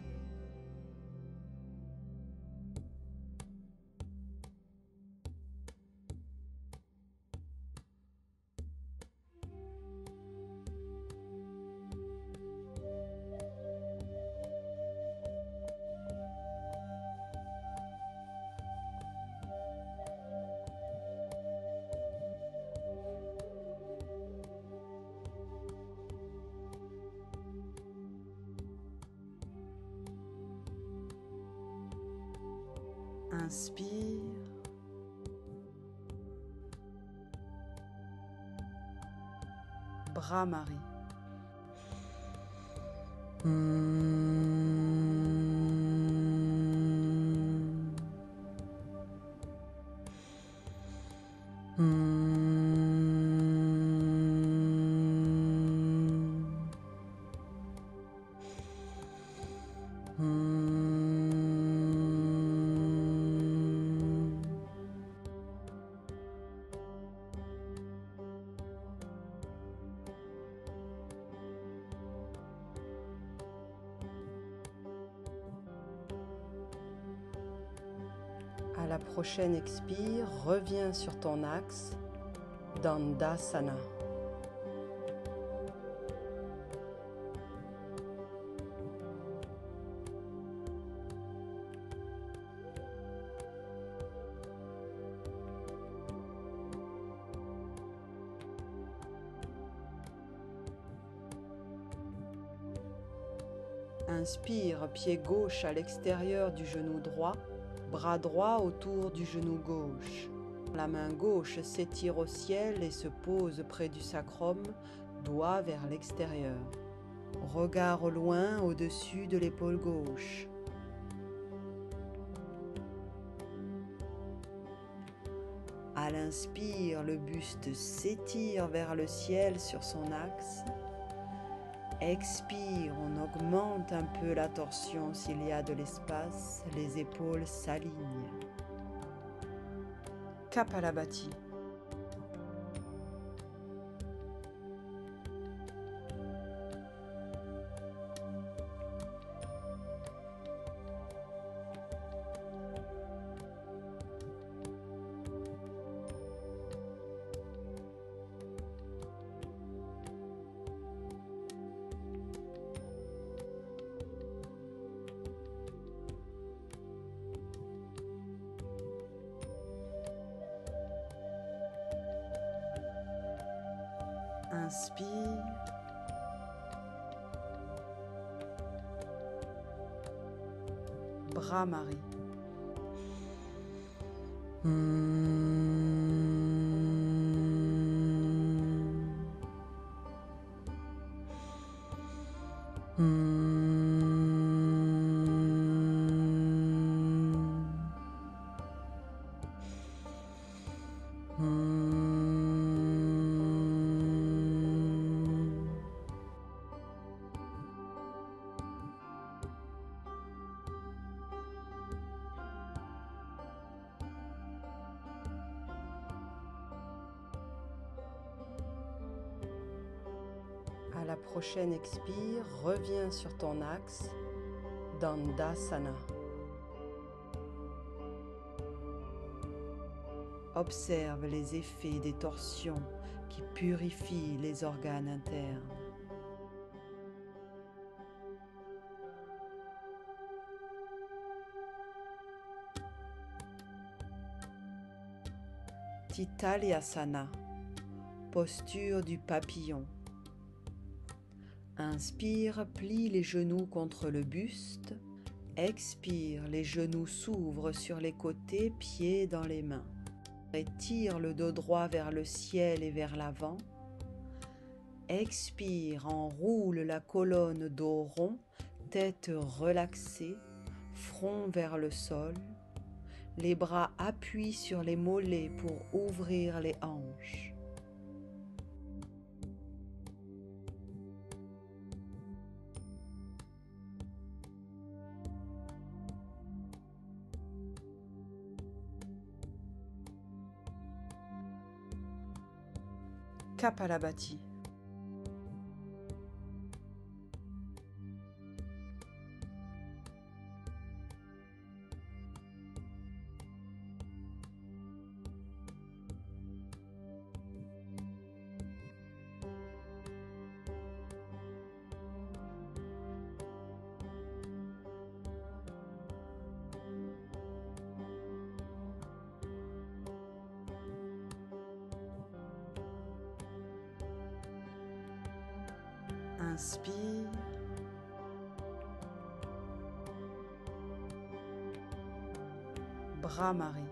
Inspire. Brahmari. À la prochaine expire, reviens sur ton axe, Dandasana. Inspire, pied gauche à l'extérieur du genou droit, bras droit autour du genou gauche. La main gauche s'étire au ciel et se pose près du sacrum, doigt vers l'extérieur. Regard au loin au-dessus de l'épaule gauche. À l'inspire, le buste s'étire vers le ciel sur son axe. Expire, on augmente un peu la torsion s'il y a de l'espace, les épaules s'alignent. Kapalabhati. Inspire. Brahmari. À la prochaine expire, reviens sur ton axe, Dandasana. Observe les effets des torsions qui purifie les organes internes. Titalyasana, posture du papillon. Inspire, plie les genoux contre le buste. Expire, les genoux s'ouvrent sur les côtés, pieds dans les mains. Étire le dos droit vers le ciel et vers l'avant. Expire, enroule la colonne, dos rond, tête relaxée, front vers le sol. Les bras appuient sur les mollets pour ouvrir les hanches. Kapalabhati. Inspire. Bhramari.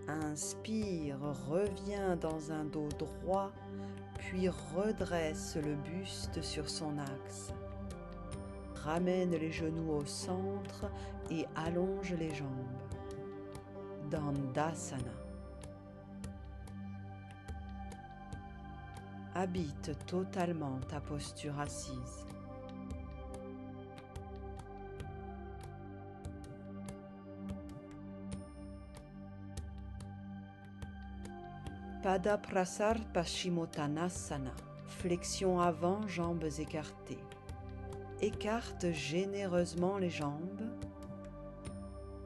Inspire, reviens dans un dos droit, puis redresse le buste sur son axe. Ramène les genoux au centre et allonge les jambes. Dandasana. Habite totalement ta posture assise. Padaprasar Paschimottanasana, flexion avant, jambes écartées. Écarte généreusement les jambes,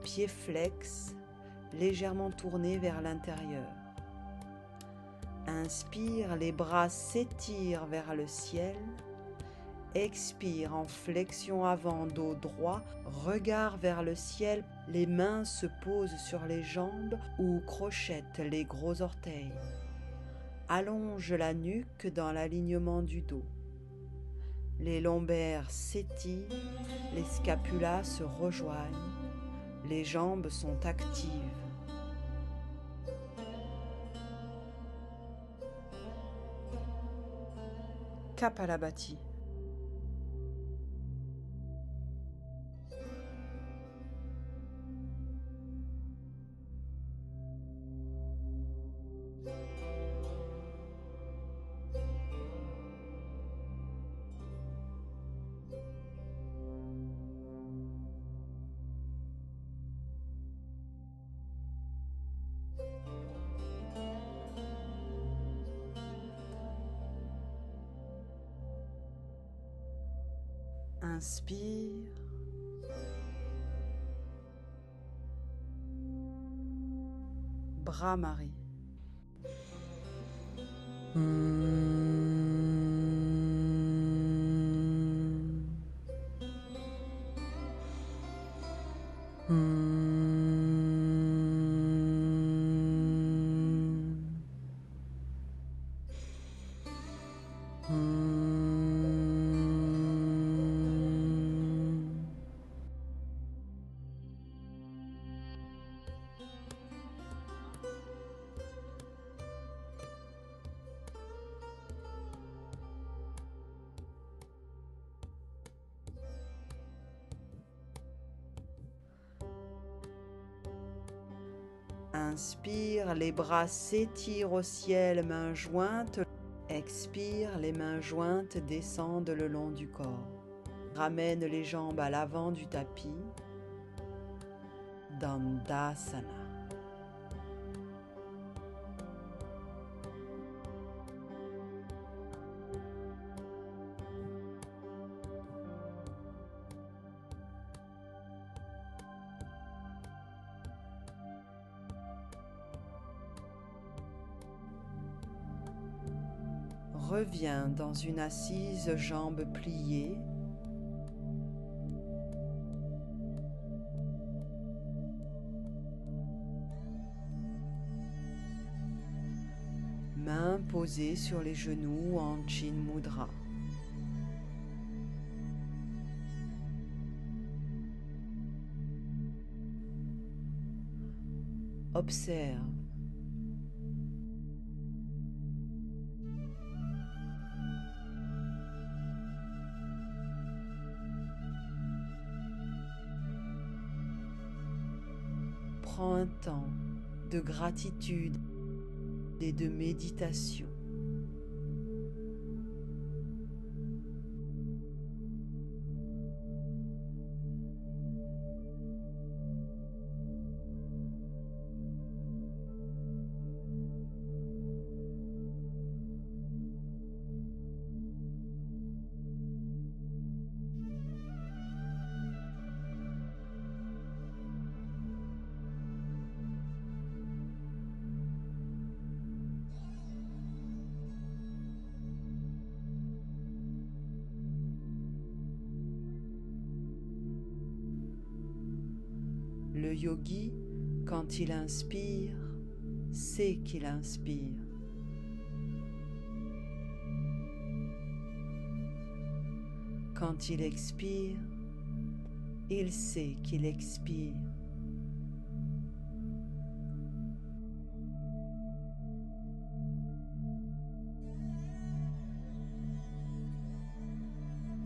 pieds flex, légèrement tournés vers l'intérieur. Inspire, les bras s'étirent vers le ciel. Expire en flexion avant, dos droit, regard vers le ciel, les mains se posent sur les jambes ou crochettent les gros orteils. Allonge la nuque dans l'alignement du dos. Les lombaires s'étirent, les scapulas se rejoignent, les jambes sont actives. Kapalabhati. Inspire. Bhramari. Inspire, les bras s'étirent au ciel, mains jointes. Expire, les mains jointes descendent le long du corps. Ramène les jambes à l'avant du tapis. Dandasana. Reviens dans une assise jambes pliées. Mains posées sur les genoux en Chin Mudra. Observe. Prends un temps de gratitude et de méditation. Le yogi, quand il inspire, sait qu'il inspire. Quand il expire, il sait qu'il expire.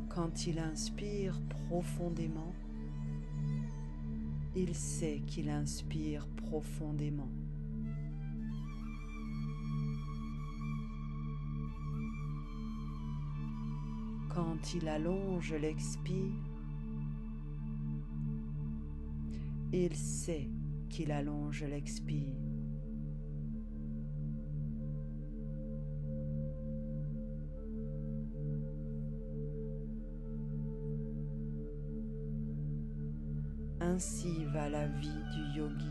Quand il inspire profondément, il sait qu'il inspire profondément. Quand il allonge l'expire, il sait qu'il allonge l'expire. Ainsi va la vie du yogi.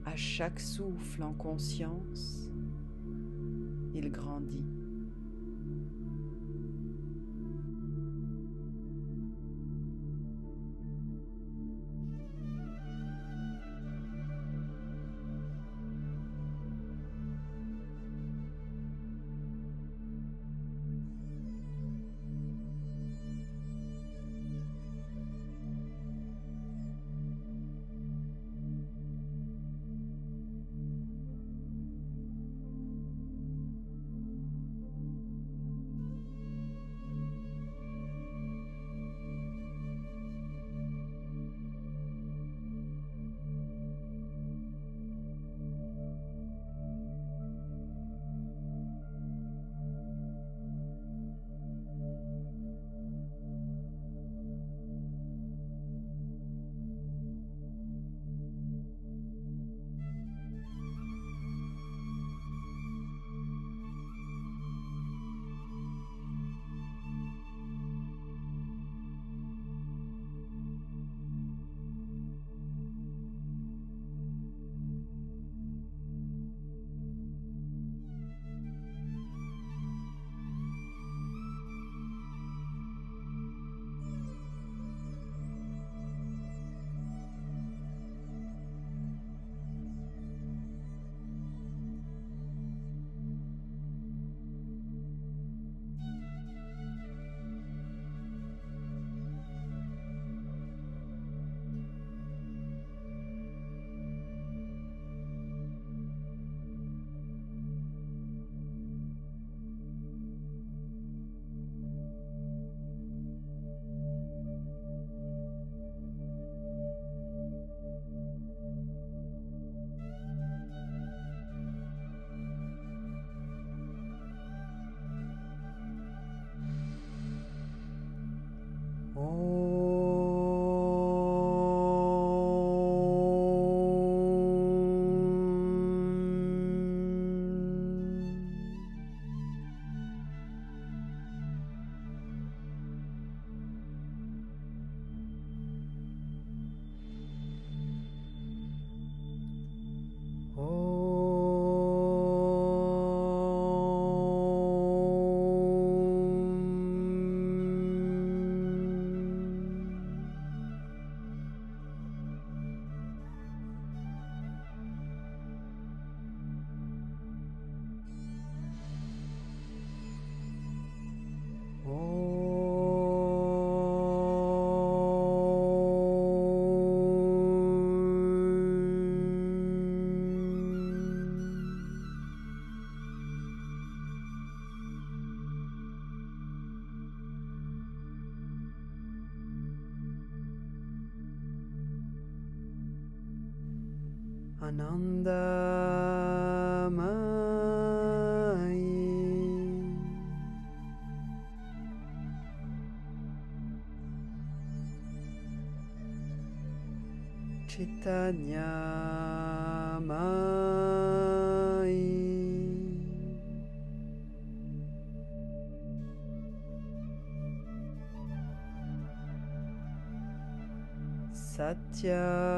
À chaque souffle en conscience, il grandit. Anandamayi. Chaitanyamayi. Satyamayi.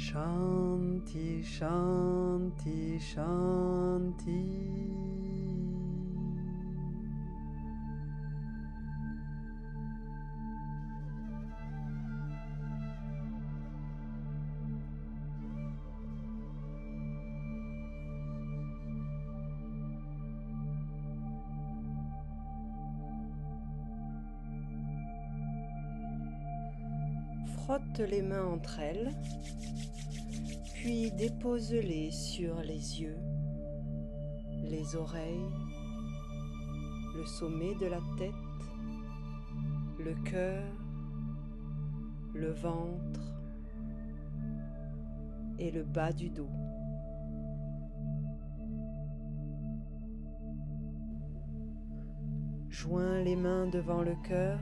Shanti, Shanti, Shanti. Frotte les mains entre elles, puis dépose-les sur les yeux, les oreilles, le sommet de la tête, le cœur, le ventre et le bas du dos. Joins les mains devant le cœur.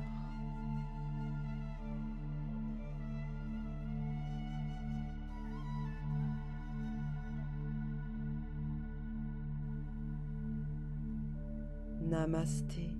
Namasté.